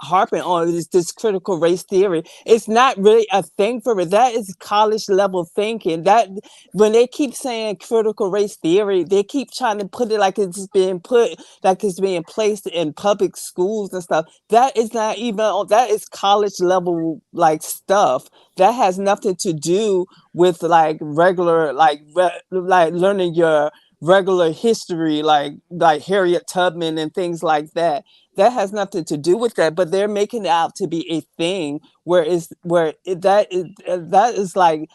harping on is this critical race theory. It's not really a thing for it. That is college level thinking. That when they keep saying critical race theory, they keep trying to put it like it's being placed in public schools and stuff. That is not even on. That is college level like stuff. That has nothing to do with like regular like learning your regular history like Harriet Tubman and things like that. That has nothing to do with that, but they're making it out to be a thing where is where it, that is like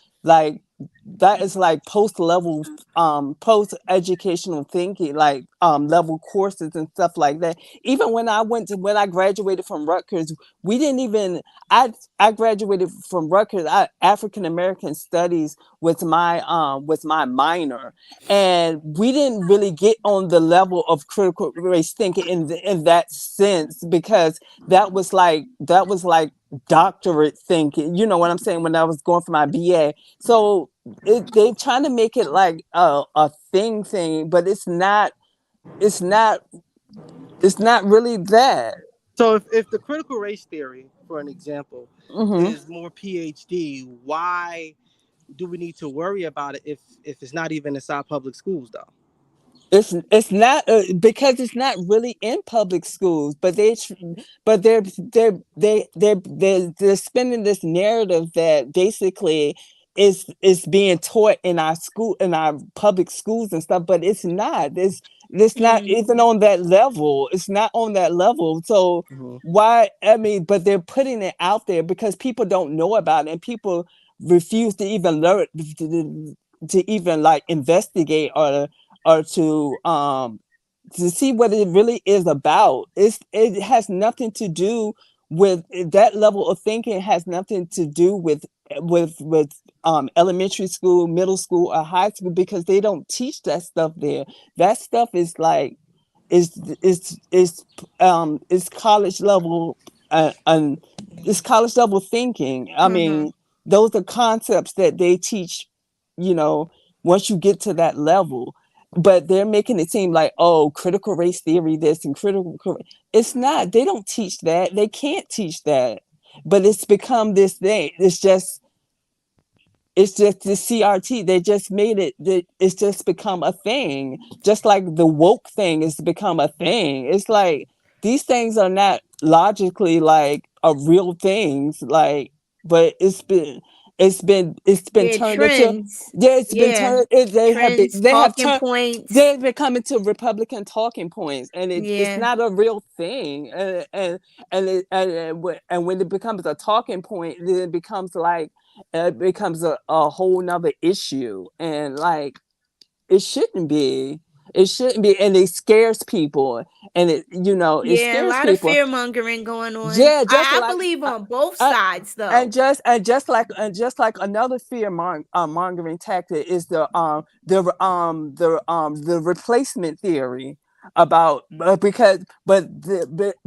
that is like post level post educational thinking like level courses and stuff like that. Even when I graduated from Rutgers, we didn't even I graduated from Rutgers. African American studies was my minor, and we didn't really get on the level of critical race thinking in that sense because that was like doctorate thinking. You know what I'm saying? When I was going for my BA, so they're trying to make it like a thing, but it's not. It's not. It's not really that. So if the critical race theory, for an example, Hmm. is more PhD, why do we need to worry about it if it's not even inside public schools though? It's not because it's not really in public schools, but they're spinning this narrative that basically is being taught in our school in our public schools and stuff, but it's not. It's not Mm. even on that level. It's not on that level. So Mm-hmm. why? I mean, but they're putting it out there because people don't know about it, and people refuse to even learn to even like investigate or to see what it really is about. It has nothing to do with that level of thinking has nothing to do with elementary school, middle school, or high school because they don't teach that stuff there. That stuff is like is college level and it's college level thinking. I Mm-hmm. mean, those are concepts that they teach, you know, once you get to that level. But they're making it seem like, oh, critical race theory, this and it's not. They don't teach that. They can't teach that. But it's become this thing. It's just the CRT. They just made it. It's just become a thing. Just like the woke thing has become a thing. It's like these things are not logically like a real things. Like, but it's been Yeah, turned into trends. yeah. It's been Yeah, turned. trends, They have talking turned. points. They've been coming to Republican talking points, and it's Yeah, not a real thing. And when it becomes a talking point, then it becomes a whole nother issue and like it shouldn't be. It shouldn't be, and it scares people, and it yeah, a scares lot of people. fear mongering going on. Yeah, just I like believe uh, on both uh, sides and though. just like another mongering tactic is the replacement theory about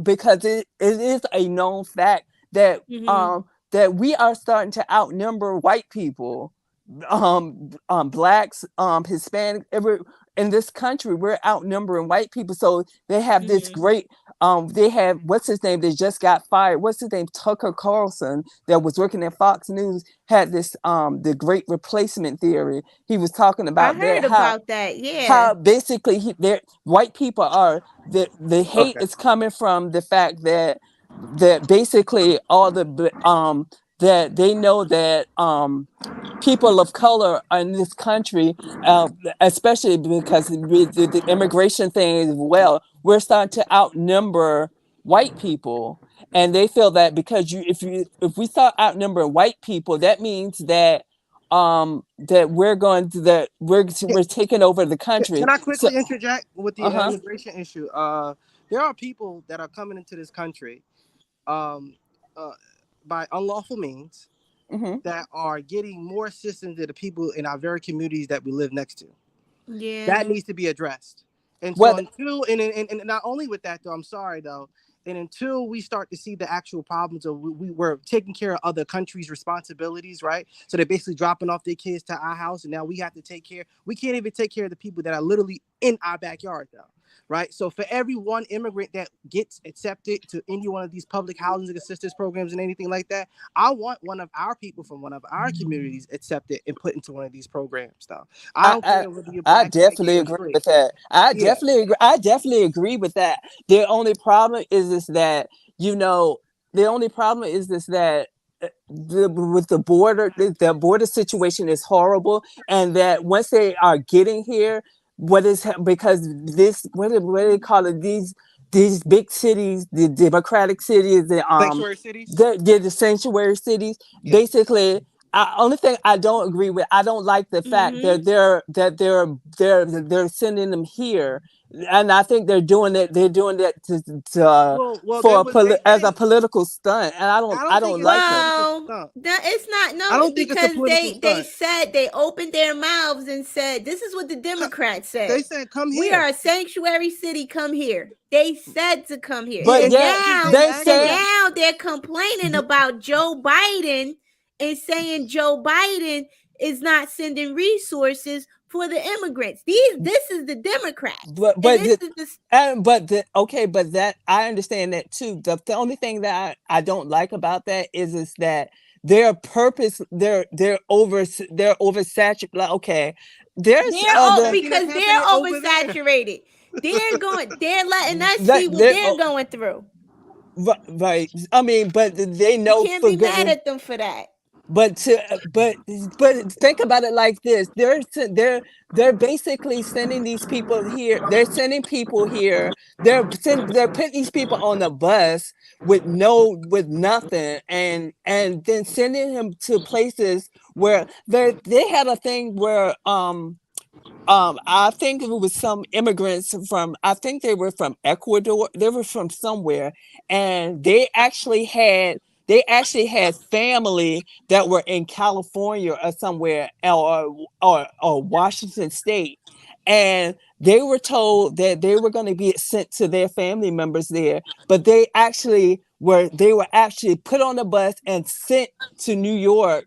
because it is a known fact that Mm-hmm. that we are starting to outnumber white people, blacks, Hispanic, in this country, we're outnumbering white people. So they have this Mm-hmm. great, they have, what's his name, that just got fired. What's his name? Tucker Carlson, that was working at Fox News, had this, the great replacement theory. He was talking I about that, heard about that. Yeah. how basically white people are the hate Okay. is coming from the fact that basically all that they know that people of color in this country, especially because with the immigration thing as well, we're starting to outnumber white people, and they feel that because if we start outnumbering white people, that means that that we're going to that we're taking over the country. Can I So quickly interject with the uh-huh. immigration issue? There are people that are coming into this country um, uh, by unlawful means Hmm. that are getting more assistance than the people in our very communities that we live next to. Yeah. That needs to be addressed. And so What until and not only with that though, I'm sorry though, and until we start to see the actual problems of we were taking care of other countries' responsibilities, right? So they're basically dropping off their kids to our house, and now we have to take care. We can't even take care of the people that are literally in our backyard though. Right. So for every one immigrant that gets accepted to any one of these public housing assistance programs and anything like that, I want one of our people from one of our communities accepted and put into one of these programs though. I I, don't I care whether you're I black, white, definitely gay, or agree straight. with that. Yeah. I definitely agree with that. The only problem is that you know the only problem is this that with the border situation is horrible, and that once they are getting here, because this what do they call it, these big cities, the democratic cities, Sanctuary cities. the sanctuary cities, Yeah. basically. Only thing I don't agree with, I don't like the fact Mm-hmm. that they're sending them here, and I think they're doing it. They're doing that to Well, for they as a didn't. political stunt, and I I don't think don't it's a like it. political Well, stunt. that it's not I no don't think it's a because political they stunt. said they opened their mouths and said this is what the Democrats They said. said, "Come We here." are a sanctuary city. Come here. They said to come here, Yeah, But and yet exactly. They now they asked and said, them. now they're complaining about Joe Biden and saying Joe Biden is not sending resources for the immigrants. This is the Democrats, but and but this the, is the okay, but that I understand that too. The only thing that I don't like about that is that their purpose, they're oversaturated. Like, okay, there's they're all other Same thing that's because happening they're over there. oversaturated. They're letting us that see what they're they're going through. right. I mean, but they You know can't for be mad good. at them for that. But think about it like this: they're basically sending these people here. They're sending people here. They're putting these people on a bus with nothing, and then sending them to places where they had a thing where I think it was some immigrants from, I think they were from Ecuador, they were from somewhere, and they actually had family that were in California or somewhere, or Washington State, and they were told that they were going to be sent to their family members there, but they were actually put on a bus and sent to New York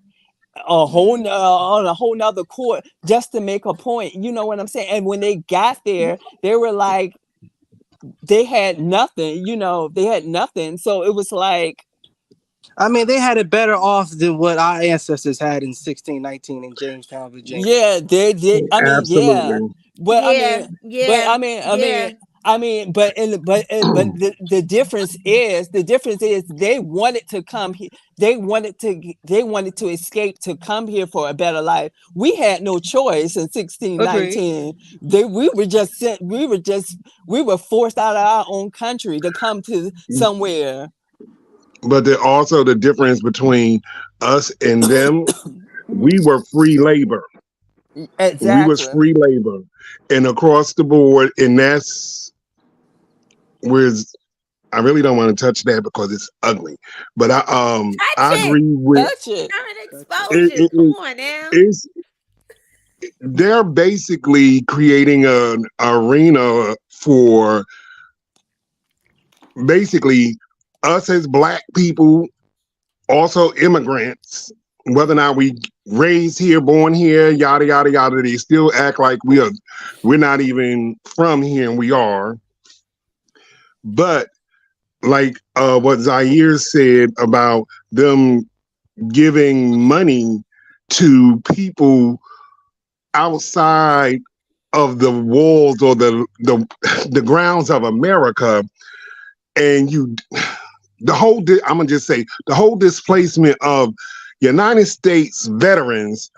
on a whole nother court just to make a point. You know what I'm saying? And when they got there, they were like, they had nothing, they had nothing. So it was like, I mean, they had it better off than what our ancestors had in 1619 in Jamestown, Virginia. yeah, they did. I mean, yeah, Absolutely. but I Yeah, mean, but yeah, yeah. the difference is they wanted to come here. They wanted to escape to come here for a better life. We had no choice in Agreed. 1619. We were just sent. We were forced out of our own country to come to somewhere. But also the difference between us and them, we Mhm. were free labor. We was Exactly. free labor, and across the board, and that's where I really don't want to touch that because it's ugly. But I Touch it. agree with Touch it. Trying to That's it. expose you. Come on now. it's they're basically creating an arena for basically us as black people, also immigrants, whether or not we raised here, born here, yada yada yada, they still act like we're not even from here, and we are. But like what Zaire said about them giving money to people outside of the walls or the grounds of America, and I'm gonna just say the whole displacement of United States veterans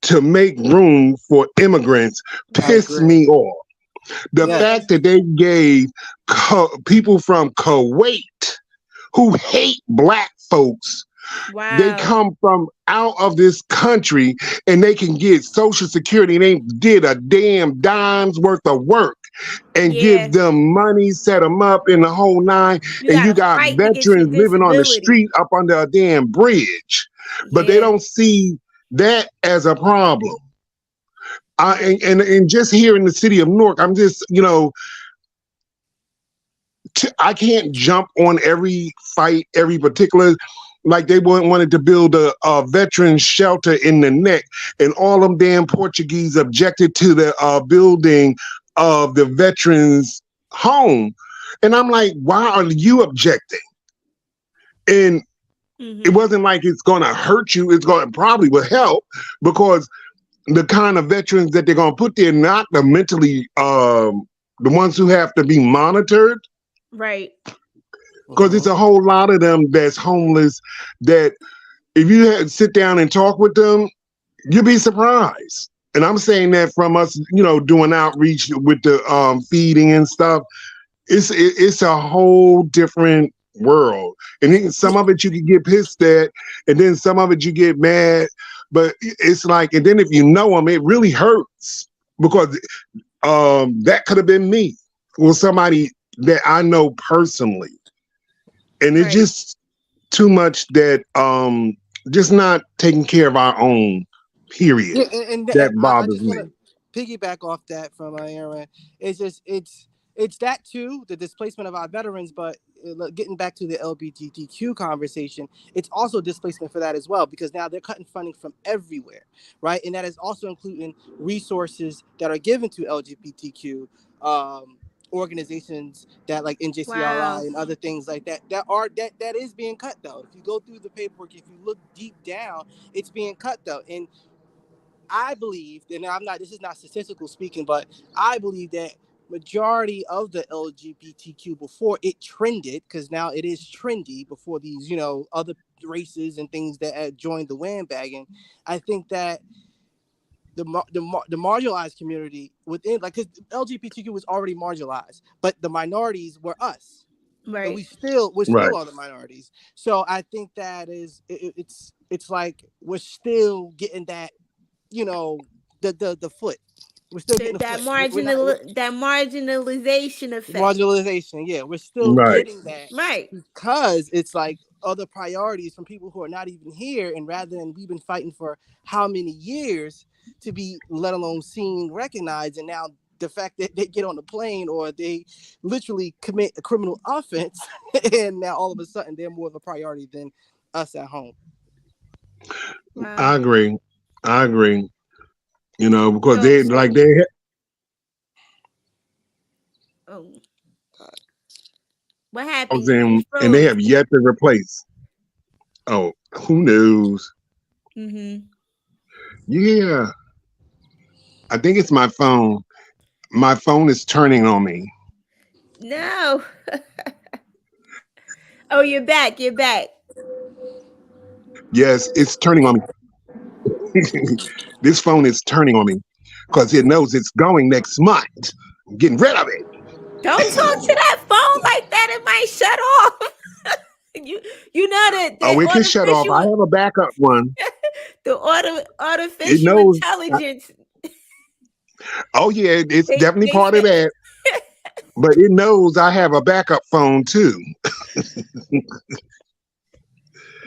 to make room for immigrants I pissed agree. me off. The Yes. fact that they gave people from Kuwait who hate black folks They Wow. come from out of this country and they can get Social Security and they did a damn dime's worth of work and Yeah. give them money, set them up in the whole nine. You And you gotta got fight to get your veterans living on the disability. street up under a damn bridge, but they Yeah. don't see that as a problem. Right. And just here in the city of Newark, I'm just, I can't jump on every fight, every particular. Like they wanted to build a veteran shelter in the neck, and all them damn Portuguese objected to the building of the veterans' home. And I'm like, why are you objecting? And it Mm-hmm. wasn't like it's going to hurt you. It's going to probably will help because the kind of veterans that they're going to put there, not the mentally, the ones who have to be monitored. Right. Because it's Mhm. a whole lot of them that's homeless that if you had sit down and talk with them, you'd be surprised. And I'm saying that from us, doing outreach with the feeding and stuff. It's a whole different world. And then some of it you can get pissed at, and then some of it you get mad. But it's like, and then if you know them, it really hurts because that could have been me or somebody that I know personally. And it's Right. just too much that just not taking care of our own period. Yeah, and That I bothers just want me. to piggyback off that from Aaron. It's just it's that too, the displacement of our veterans, but getting back to the LGBTQ conversation, it's also displacement for that as well because now they're cutting funding from everywhere, right? And that is also including resources that are given to LGBTQ organizations that like NJCRI Wow. and other things like that is being cut though. If you go through the paperwork, if you look deep down, it's being cut though. And I believe, and I'm not, this is not statistical speaking, but I believe that majority of the LGBTQ before it trended, because now it is trendy before these, other races and things that had joined the bandwagon. I think that the marginalized community within, like, because LGBTQ was already marginalized, but the minorities were us. And Right. we're Right. still are the minorities. So I think that it's like we're still getting that the foot. We're still getting the That foot. We're not that marginalization effect. marginalization. Yeah, we're still Right. getting that Right. because it's like other priorities from people who are not even here, and rather than we've been fighting for how many years to be, let alone seen, recognized, and now the fact that they get on the plane or they literally commit a criminal offense, and now all of a sudden they're more of a priority than us at home. Wow. I agree. I agree. Because So they like so they oh, what happened? have You them and they froze. have yet to replace. Oh, who knows? Mm-hmm. Yeah. I think it's my phone. My phone is turning on me. No. Oh, you're back. You're back. Yes, it's turning on me. This phone is turning on me because it knows it's going next month. I'm getting rid of it. Don't talk to that phone like that. It might shut off. you you know that Oh, that it can shut off. I artificial have a backup one. It artificial knows. intelligence. Oh yeah, it's definitely They part of said that. But it knows I have a backup phone too.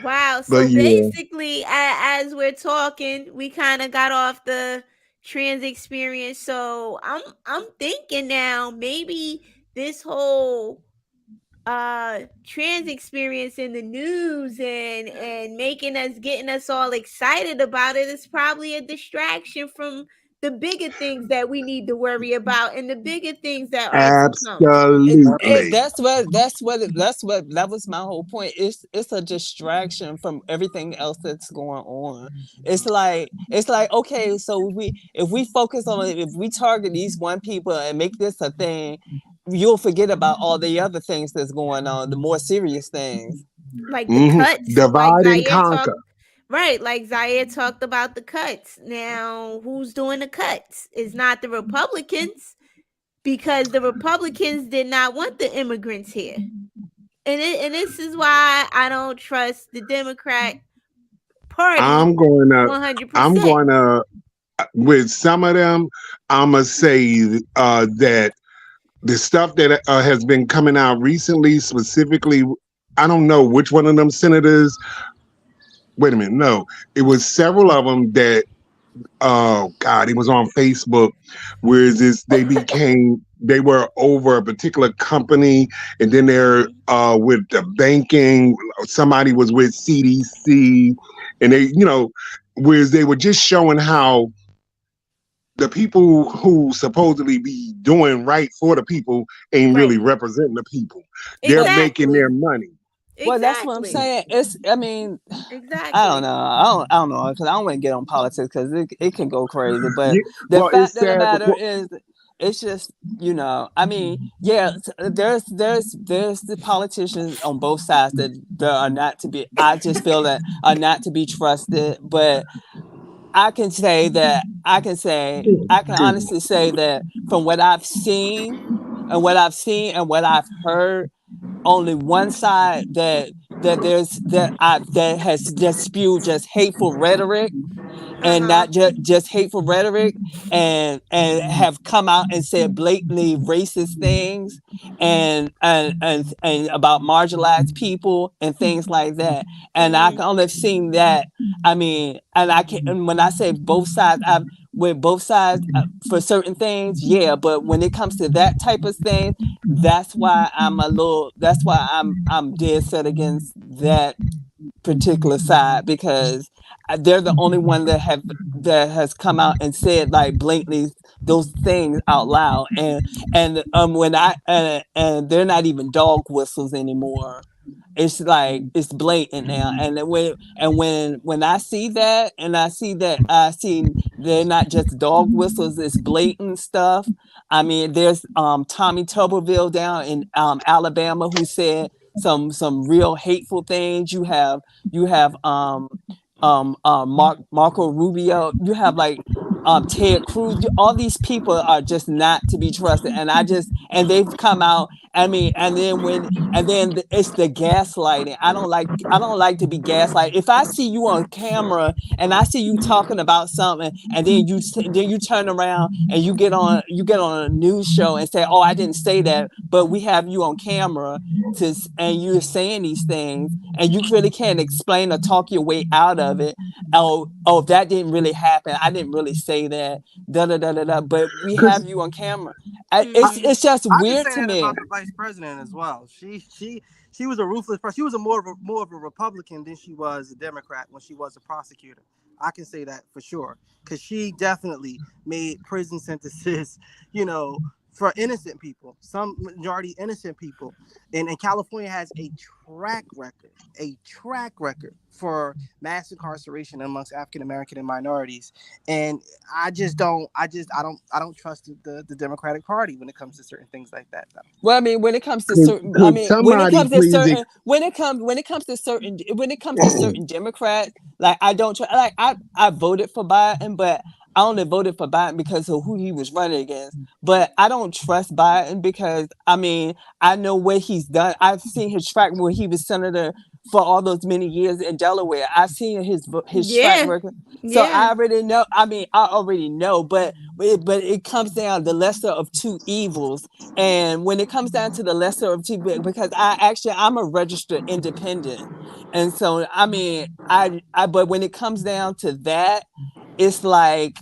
wow. But So yeah, basically, as we're talking, we kind of got off the trans experience. So I'm thinking now maybe this whole trans experience in the news and making us getting us all excited about it is probably a distraction from the bigger things that we need to worry about and the bigger things that are to come. absolutely. That was my whole point. It's a distraction from everything else that's going on. It's like okay, so if we focus on it, if we target these one people and make this a thing, you'll forget about all the other things that's going on, the more serious things. Like the cuts, like Divide and Zaire talked. conquer. Right, like Zaire talked about the cuts. Now, who's doing the cuts? It's not the Republicans because the Republicans did not want the immigrants here. and this is why I don't trust the Democrat Party I'm going to, I'm 100%. going to, with some of them, I'm gonna say that the stuff that has been coming out recently, specifically, I don't know which one of them senators. Wait a minute, no, it was several of them that. Oh God, it was on Facebook. Where this they were over a particular company, and then they're with the banking. Somebody was with CDC, and they, whereas they were just showing how the people who supposedly be doing right for the people ain't really Right. representing the people. They're But making Exactly. their money. well, that's what I'm Exactly. saying. I mean, I don't Exactly. know. I don't know because I don't want to get on politics because it can go crazy. But Yeah, the well, fact it's of the sad matter because is, it's just I mean, yeah, there's the politicians on both sides that are not to be. I just feel that are not to be trusted. But I can honestly say that from what I've seen and what I've heard, only one side that has just spewed just hateful rhetoric, and Uh-huh. not just hateful rhetoric, and have come out and said blatantly racist things, and about marginalized people and things like that. And I Mhm. can only have seen that. I mean, and I can, and when I say both sides, I've with both sides for certain things, yeah. But when it comes to that type of thing, that's why I'm dead set against that particular side, because they're the only one that has come out and said like blatantly those things out loud, and when and they're not even dog whistles anymore. It's like it's blatant now, and then when I see that, and I see they're not just dog whistles, it's blatant stuff. I mean, there's Tommy Tuberville down in Alabama who said some real hateful things. You have Marco Rubio. You have like Ted Cruz. All these people are just not to be trusted, and they've come out. I mean, and then it's the gaslighting. I don't like to be gaslighted. If I see you on camera and I see you talking about something, and then you turn around and you get on a news show and say, "Oh, I didn't say that," but we have you on camera and you're saying these things, and you really can't explain or talk your way out of it. Oh, that didn't really happen. I didn't really say that. Da da da da da. But we have you on camera. Mhm. It's just I can weird say to that me. about the vice president as well. She was a ruthless person. She was more of a Republican than she was a Democrat when she was a prosecutor. I can say that for sure because she definitely made prison sentences, you know, for innocent people, some majority innocent people, and California has a track record for mass incarceration amongst African American and minorities, and I don't trust the Democratic Party when it comes to certain things like that though. Well, I mean, when it comes to certain, I could mean, when it somebody comes to please certain, when it comes to certain Democrats, like I don't try, like I voted for Biden, but I only voted for Biden because of who he was running against. But I don't trust Biden because I mean, I know what he's done. I've seen his track when he was senator for all those many years in Delaware. I've seen his track Yeah. record, so Yeah. I already know. I mean, I already know, but it comes down the lesser of two evils. And when it comes down to the lesser of two, because I'm a registered independent, and so I mean I but when it comes down to that, it's like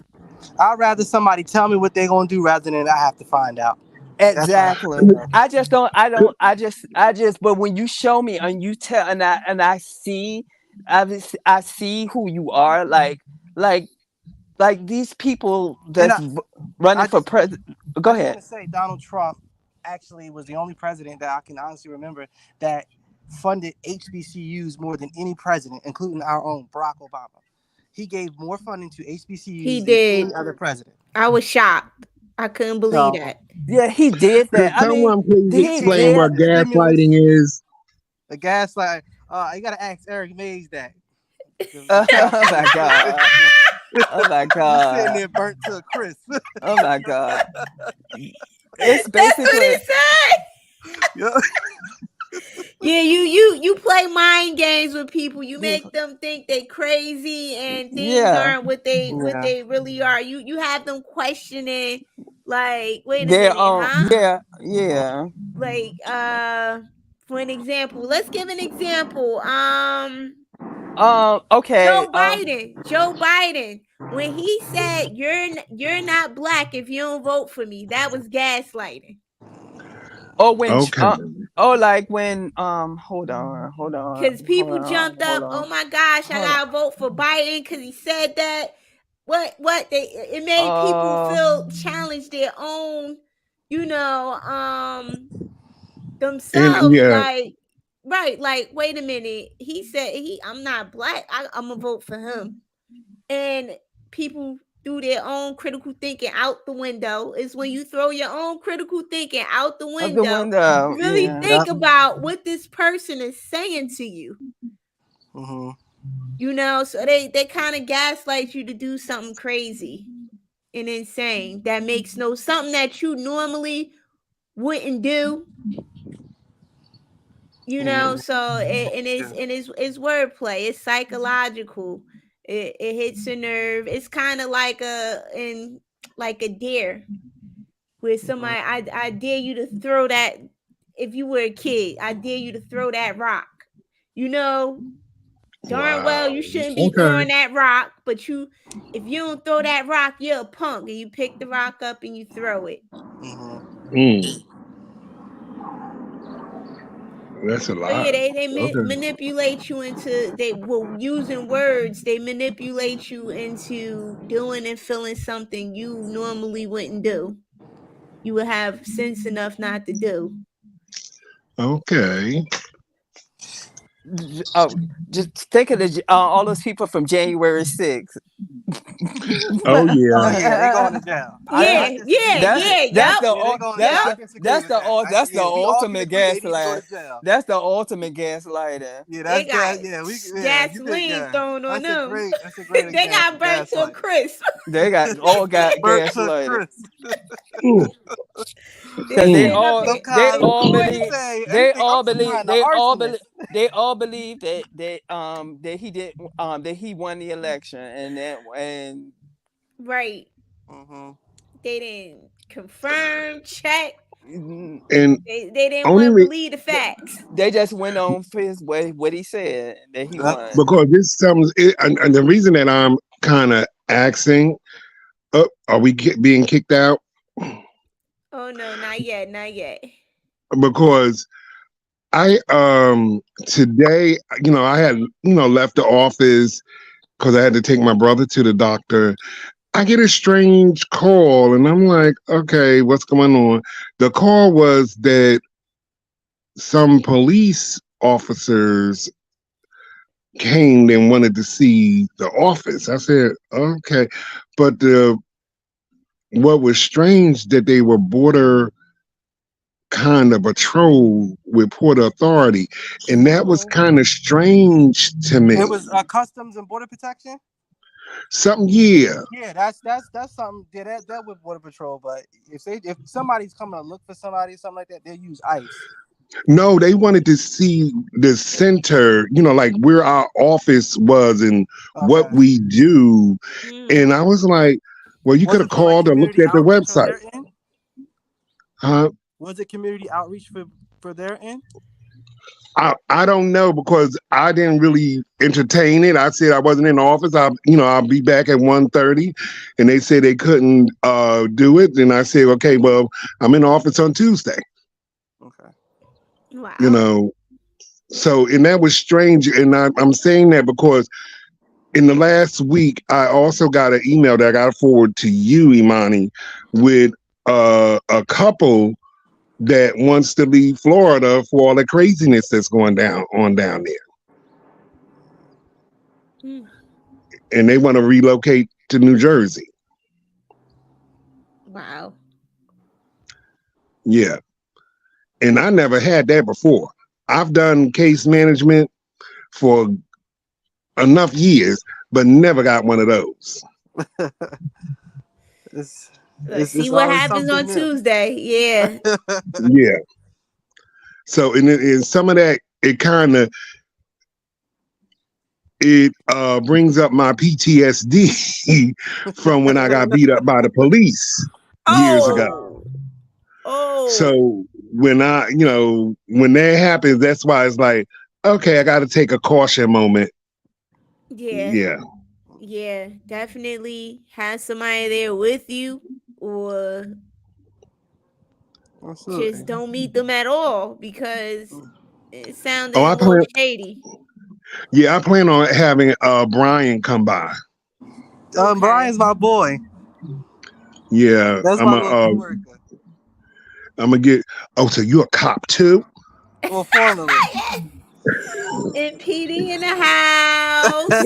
I'd rather somebody tell me what they're gonna do rather than I have to find out. That's how. exactly. I just don't. I just. But when you show me and you tell and I see, I see who you are. Like like these people And running I for just president. Go I just ahead. want to say Donald Trump actually was the only president that I can honestly remember that funded HBCUs more than any president, including our own Barack Obama. He gave more funding to He HBCUs than any did. other president. I was shocked. I couldn't believe So that. Yeah, he did that. could I mean, someone please he he explain gave did. what the stimulus, gaslighting is? the gaslight. You gotta ask Eric Mays that. The Oh my gaslight. god. Oh my You sitting god. there burnt to a crisp. Oh my god. It's That's what he basically said. Yeah. Yeah, you play mind games with people. You make them think they crazy and things Yeah, aren't what Yeah. they really are. You have them questioning, like, wait a they're minute, huh? yeah. Like, for an example, let's give an example. Okay. Joe Biden, when he said you're not black if you don't vote for me, that was gaslighting. Or when Okay. like when Because people jumped up, oh my gosh, I hold on. gotta vote for Biden because he said that. What they it made people Uh, feel challenge their own, you know, And themselves, yeah, like, right, like, wait a minute, he said I'm not black, I'm gonna vote for him. And people do their own critical thinking out the window. Is when you throw your own critical thinking out the out the window, window. really Yeah. think Yep. about what this person is saying to you. Mm-hmm. So they kind of gaslight you to do something crazy and insane that makes no something that you normally wouldn't do. Mm-hmm. So Yeah. it's wordplay. It's psychological. It hits a nerve. It's kind of like a dare, where Mm-hmm. somebody, I dare you to throw that. If you were a kid, I dare you to throw that rock. You know, darn well wow. you shouldn't be Okay. throwing that rock, but if you don't throw that rock, you're a punk, and you pick the rock up and you throw it. Mm-hmm. Mm, that's a So yeah, lot. they Okay. manipulate you into, they will, using words, they manipulate you into doing and feeling something you normally wouldn't do. You would have sense enough not to do. Okay. Oh, just think of all those people from January 6th. Oh Oh yeah. yeah, they going to jail. I Yeah, can yeah, secretly. That's yeah, that's yep. the Yeah, they going. Yep. I can agree with that. that's the Yeah, we all can ultimate agree they need to go gaslight. to jail. That's the ultimate gaslighting. Yeah, They that's got that. Yeah, you could. gasoline Yeah, thrown on them. that's a great They example. got burnt to a Gaslighting. crisp. They got Burnt to gaslighted crisp. Mm, They because mm. sitting up there Sometimes you can recording. say anything. I'm some kind of arsonist. they all believe that he won the election and Right. Mm-hmm. They didn't confirm, check. mm, And They didn't only want to believe the facts. they just went on for his way what he said that he won. because this comes, and the reason that I'm kind of asking, are we being kicked out? Oh no, not yet, not yet. Because I today, I had left the office because I had to take my brother to the doctor. I get a strange call, and I'm like, okay, what's going on? The call was that some police officers came and wanted to see the office. I said, okay, but what was strange that they were border kind of patrol with Port Authority, and that was Oh, kind of strange to me. It was Customs and Border Protection. Something, yeah. Yeah, that's something. Yeah, that with Border Patrol. But if somebody's coming to look for somebody, something like that, they'll use ICE. No, they wanted to see the center, like where our office was and what Okay. we do. And I was like, well, you could Was have it for like called or looked community at the outreach for website. their end? Huh? Was it community outreach for their end? I don't know because I didn't really entertain it. I said I wasn't in the office. I'll be back at 1:30, and they said they couldn't do it. And I said, okay, well, I'm in the office on Tuesday. Okay. wow. So, and that was strange. And I'm saying that because in the last week, I also got an email that I got to forward to you, Imani, with a couple that wants to leave Florida for all the craziness that's going down there. Mm. And they want to relocate to New Jersey. Wow. Yeah. And I never had that before. I've done case management for enough years, but never got one of those. Let's see It's what always happens something on new. Tuesday. Yeah. Yeah. So in some of that, it kind of it brings up my PTSD from when I got beat up by the police years ago. Oh, oh, So when when that happens, that's why it's like, okay, I got to take a caution moment. yeah, Yeah. yeah. Definitely have somebody there with you, or Absolutely. just don't meet them at all because it Oh, sounded a I little plan. shady. Yeah, I plan on having Brian come by. Okay. Brian's my boy. Yeah, That's my little coworker. I'm gonna get. Oh, so you a cop too? Well, formerly. Yes. And PD in the house.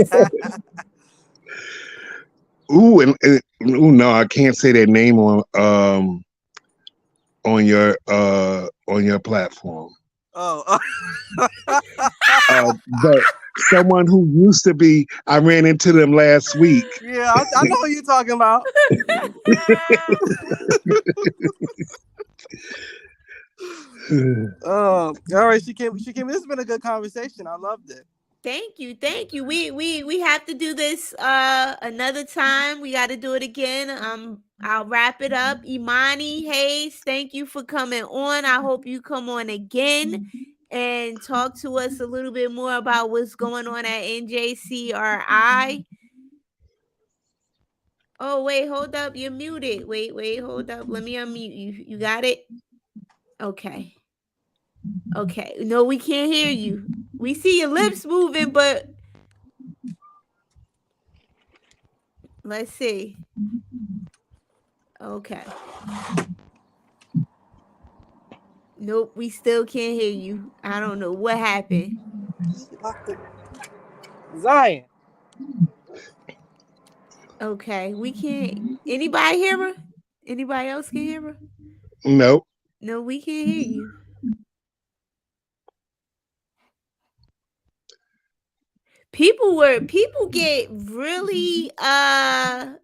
Ooh, and ooh, no, I can't say that name on your platform. Oh. But someone who used to be, I ran into them last week. Yeah, I know what you're talking about. All right, she came. She came. This has been a good conversation. I loved it. Thank you, thank you. We have to do this another time. We got to do it again. I'll wrap it up. Imani Hayes, thank you for coming on. I hope you come on again and talk to us a little bit more about what's going on at NJCRI. Oh wait, hold up. You're muted. Wait, hold up. Let me unmute you. You got it? Okay. Okay. No, we can't hear you. We see your lips moving, but let's see. Okay. Nope, we still can't hear you. I don't know what happened. Zion. Okay, we can't. Anybody hear her? Anybody else can hear her? Nope. No, we can't hear you. People get really I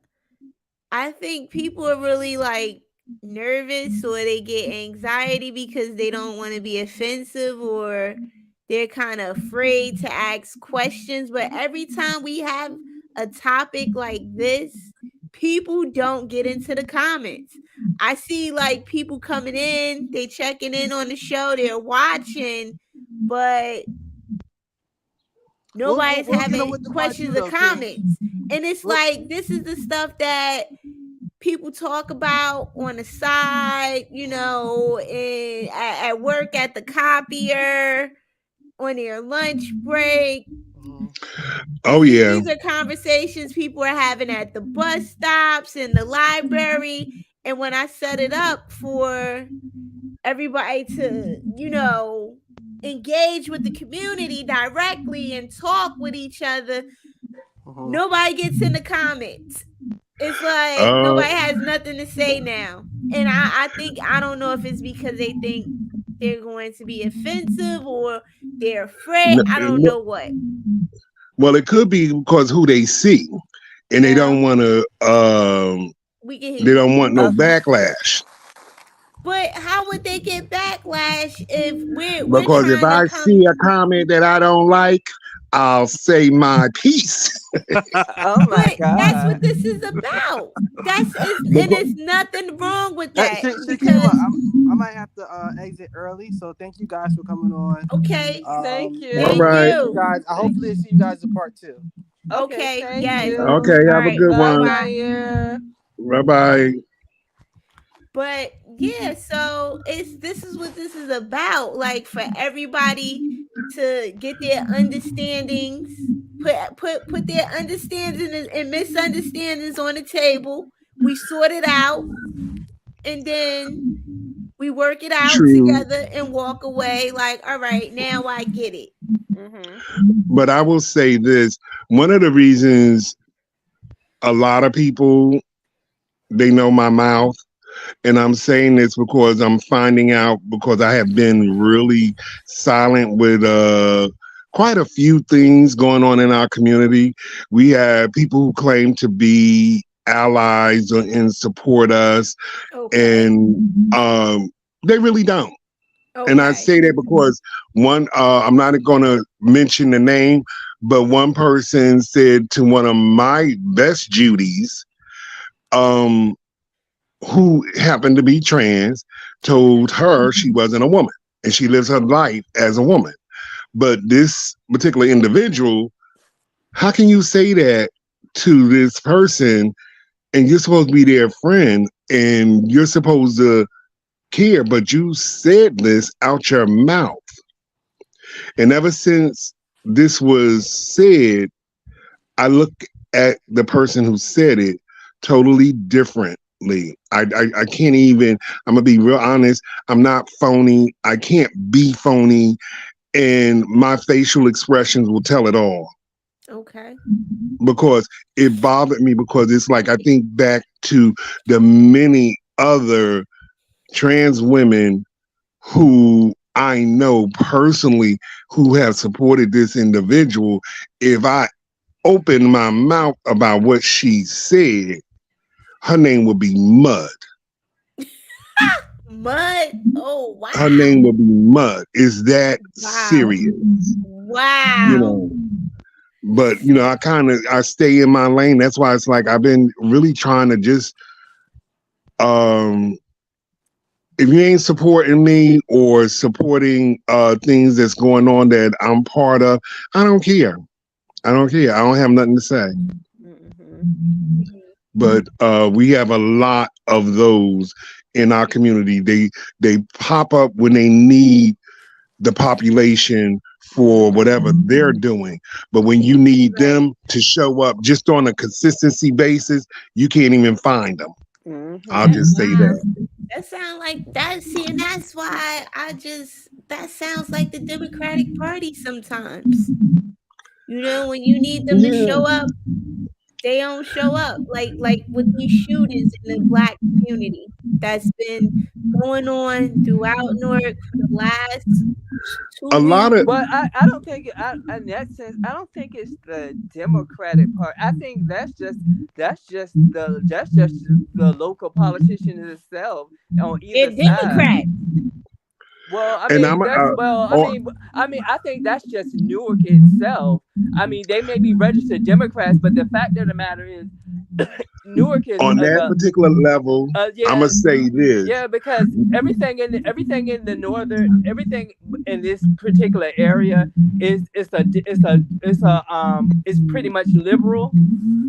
think people are really like nervous or they get anxiety because they don't want to be offensive or they're kind of afraid to ask questions. But every time we have a topic like this, people don't get into the comments. I see like people coming in, they checking in on the show, they're watching, but nobody's We'll get them having with the part two questions or though, King. comments. And it's like this is the stuff that people talk about on the side, at work at the copier, on their lunch break. Oh yeah. These are conversations people are having at the bus stops, in the library. And when I set it up for everybody to, engage with the community directly and talk with each other, nobody gets in the comments. It's like Uh, nobody has nothing to say now. And I think, I don't know if it's because they think they're going to be offensive or they're afraid. I don't know what. well, it could be because who they see, and they Well, don't want to. we can hear They you. don't want no backlash. But how would they get backlash if we're Because if trying to I come? see a comment that I don't like, I'll say my piece. Oh my But that's what God. this is about. And Because, it's nothing wrong with that Shakima, because I might have to exit early, so thank you guys for coming on. okay, Thank all you. thank right. See you you. guys. I hopefully see you guys in part two. Okay, Okay, thank yes. you. Okay. All Have a right. good Bye Bye, one. bye. Maya. Bye bye. But yeah, so this is what this is about. Like for everybody to get their understandings, put their understandings and misunderstandings on the table. We sort it out, and then we work it out True. together and walk away. Like, all right, now I get it. Mm-hmm. But I will say this: one of the reasons a lot of people they know my mouth. And I'm saying this because I'm finding out because I have been really silent with quite a few things going on in our community. We have people who claim to be allies and support us, Okay. and they really don't. And I Okay. say that because one, I'm not going to mention the name, but one person said to one of my best Judies, um, who happened to be trans, told her she wasn't a woman and she lives her life as a woman. But this particular individual, how can you say that to this person and you're supposed to be their friend and you're supposed to care, but you said this out your mouth. And ever since this was said, I look at the person who said it totally differently. I can't even, I'm going to be real honest. I'm not phony. I can't be phony. And my facial expressions will tell it all Okay. because it bothered me because it's like I think back to the many other trans women who I know personally who have supported this individual. If I open my mouth about what she said, her name would be Mud. Mud. Oh Her wow. name would be Mud. Is that Wow. serious? You Wow. know. But I stay in my lane. That's why it's like I've been really trying to just um if you ain't supporting me or supporting things that's going on that I'm part of, I don't care. I don't care. I don't have nothing to say. Mhm. But we have a lot of those in our community. They pop up when they need the population for whatever they're doing. But when you need Right. them to show up just on a consistency basis, you can't even find them. I'll That just say wow. that. That sound like that. See, and that's why that sounds like the Democratic Party sometimes. When you need them to Yeah. show up, they don't show up. Like with these shootings in the Black community that's been going on throughout Newark for the last A 2 weeks. lot of But I don't think in that sense I don't think it's the Democratic part. I think that's just the local politicians itself on either They're side. Democrats. Well, I and mean I'm that's well, on, I think that's just Newark itself. I mean, they may be registered Democrats, but the fact of the matter is, Newark is on that the particular level, I'm yeah. gonna say this. Yeah, because everything in the northern everything in this particular area is pretty much liberal.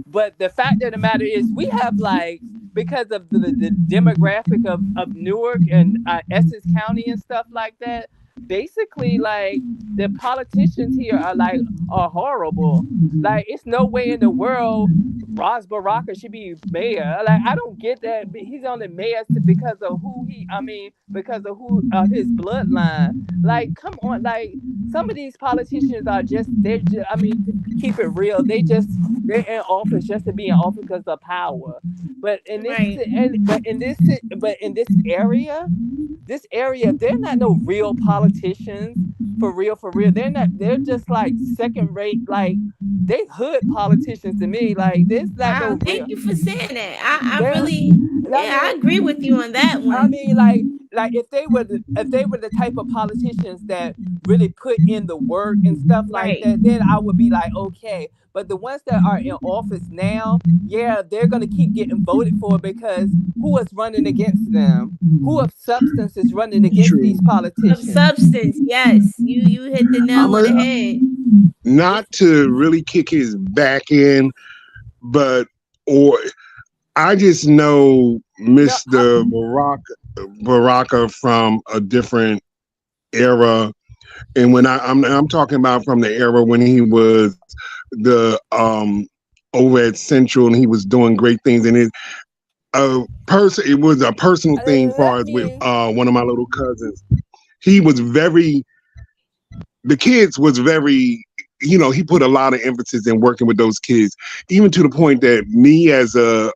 But the fact of the matter is, we have like because of the demographic of Newark and Essex County and stuff like that. Basically, like the politicians here are horrible. Like it's no way in the world Ross Baraka should be mayor. Like I don't get that. But he's only mayor because of who he. I mean, because of who of his bloodline. Like come on, like some of these politicians are just they're. Just, I mean, to keep it real, they're in office just to be in office because of power. But in this Right. and but in this area, they're not no real politicians for real, for real. They're not. They're just like second rate. Like they hood politicians to me. Like there's not no Wow, thank real. you for saying that. I They're. really, I yeah, I mean, agree with you on that I one. mean, like if they were the type of politicians that really put in the work and stuff like Right. that, then I would be like, okay. But the ones that are in office now, yeah, they're gonna keep getting voted for because who is running against them? Who of substance is running against True. these Of politicians? substance, yes. You hit the nail I'm on the a, head. It's not to really kick his back in, but or I just know no, Mr. Baraka from a different era, and when I'm talking about from the era when he was the over at Central and he was doing great things, and it was a personal thing, far let as with me. one of my little cousins. He was very the kids was very he put a lot of emphasis in working with those kids, even to the point that me as a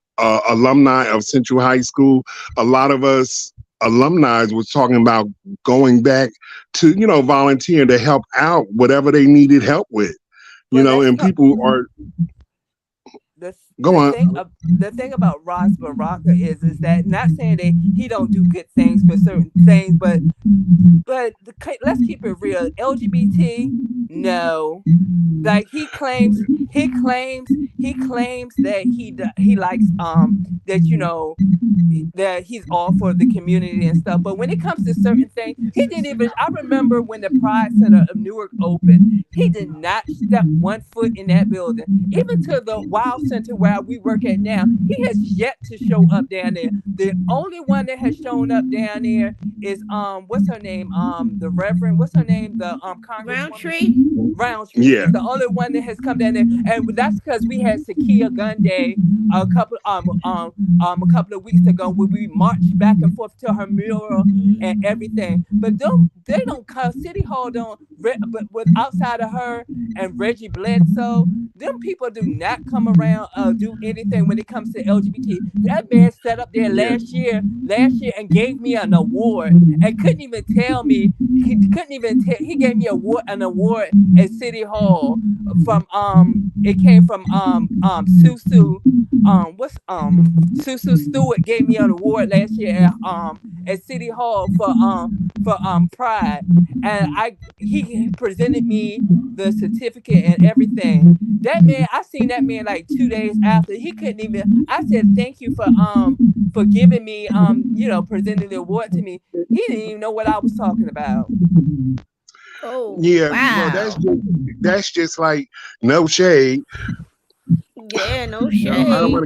alumni of Central High School, a lot of us alumni was talking about going back to volunteering to help out whatever they needed help with, But let's and not. people are Go on. The thing about Ross Baraka is that, not saying that he don't do good things for certain things, but let's keep it real. LGBT, no. Like he claims that he likes that that he's all for the community and stuff. But when it comes to certain things, he didn't even. I remember when the Pride Center of Newark opened, he did not step one foot in that building. Even to the Wow Center where we work at now, he has yet to show up down there. The only one that has shown up down there is what's her name? The Reverend, what's her name? The Congresswoman Roundtree. Roundtree. Yeah. She's the only one that has come down there, and that's because we had Sakia Gun Day a couple of weeks ago, where we marched back and forth to her mural and everything. But they don't come. City Hall don't. But with outside of her and Reggie Bledsoe, them people do not come around do anything when it comes to LGBT. That man sat up there last year and gave me an award and couldn't even tell me. He couldn't even tell. He gave me an award at City Hall from it came from Susu. What's Susu Stewart gave me an award last year at City Hall for Pride, and he presented me the certificate and everything. That man, I seen that man like 2 days after. He couldn't even. I said thank you for giving me presenting the award to me. He didn't even know what I was talking about. Oh, Yeah. wow. Well, that's just like no shade. Yeah, no I shade. don't want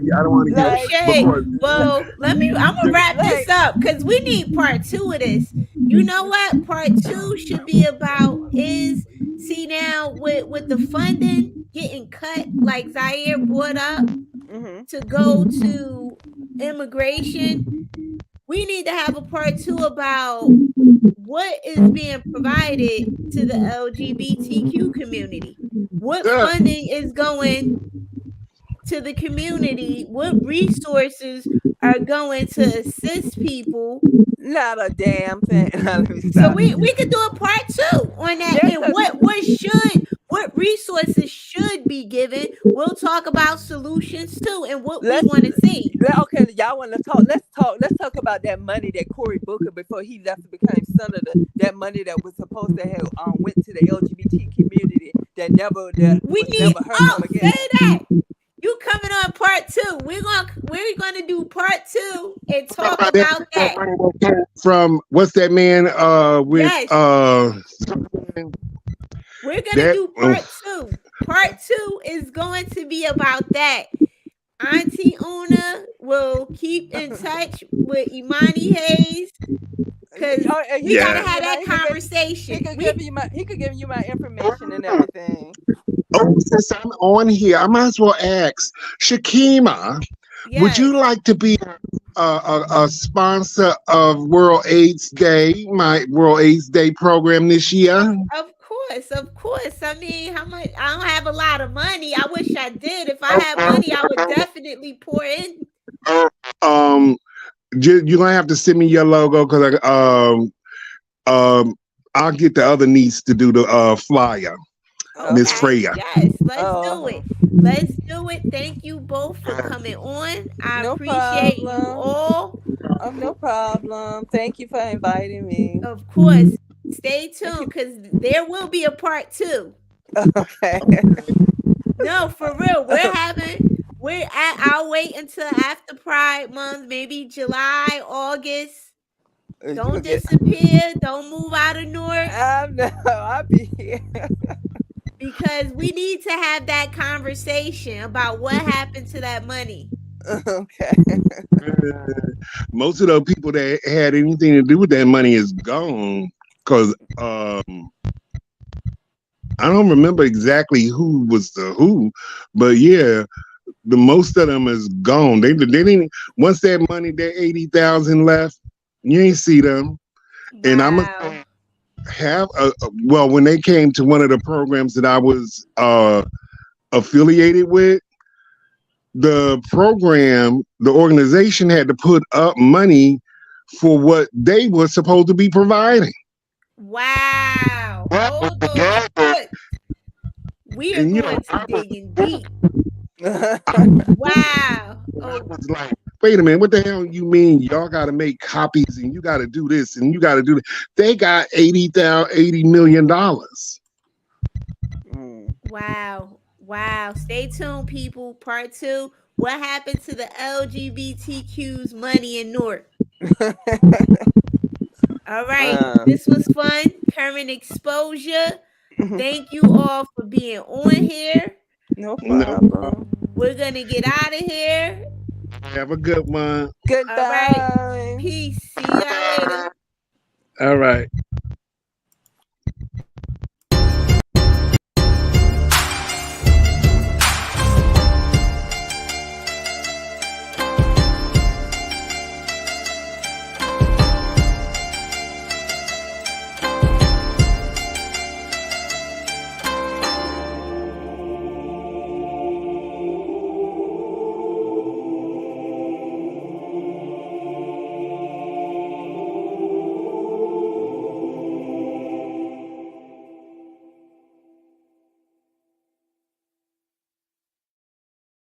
to No get shade. because Well, I'm gonna wrap this up because we need part 2 of this. You know what? Part 2 should be about see now with the funding getting cut, like Zaire brought up, to go to immigration. We need to have a part 2 about what is being provided to the LGBTQ community. What funding is going to the community? What resources are going to assist people? Not a damn thing. So we could do a part 2 on that. Yes, and what resources should be given. We'll talk about solutions too and what we want to see. Okay, y'all want to talk? Let's talk about that money that Cory Booker, before he left to become senator, that money that was supposed to have went to the LGBT community that never heard from again. Say that. You coming on part 2. We're gonna do part 2 and talk about that. From what's that man with we're gonna do part 2. Part 2 is going to be about that. Auntie Una will keep in touch with Imani Hayes because we gotta have that conversation. He could give you my information and everything. Oh, since I'm on here, I might as well ask Shakima. Yes. Would you like to be a sponsor of World AIDS Day, my World AIDS Day program this year? Of course. I mean, how much? I don't have a lot of money. I wish I did. If I had money, I would definitely pour in. You're gonna have to send me your logo because I'll get the other niece to do the flyer. Miss Freya. Yes, let's do it. Thank you both for coming on. I appreciate you all. No problem. Thank you for inviting me. Of course. Stay tuned because there will be a part 2. Okay. No, for real. I'll wait until after Pride Month, maybe July, August. Don't disappear. Don't move out of Newark. I'll be here. Because we need to have that conversation about what happened to that money. Okay. Most of those people that had anything to do with that money is gone. Because I don't remember exactly who was the who, but yeah, the most of them is gone. They didn't. Once that money, that 80,000 left, you ain't see them. Wow. And I'm gonna have when they came to one of the programs that I was affiliated with, the organization had to put up money for what they were supposed to be providing. Wow. We are going to dig in deep. Wow. And I Oh, was like, wait a minute, what the hell you mean y'all got to make copies and you got to do this and you got to do that? They got $80 million. Mm. wow. Wow. Stay tuned, people. Part two. What happened to the LGBTQ's money in North? All right. This was fun. Current exposure. Thank you all for being on here. No No, problem. We're going to get out of here. have a good one. All right. Goodbye. Peace. See y'all later. All right.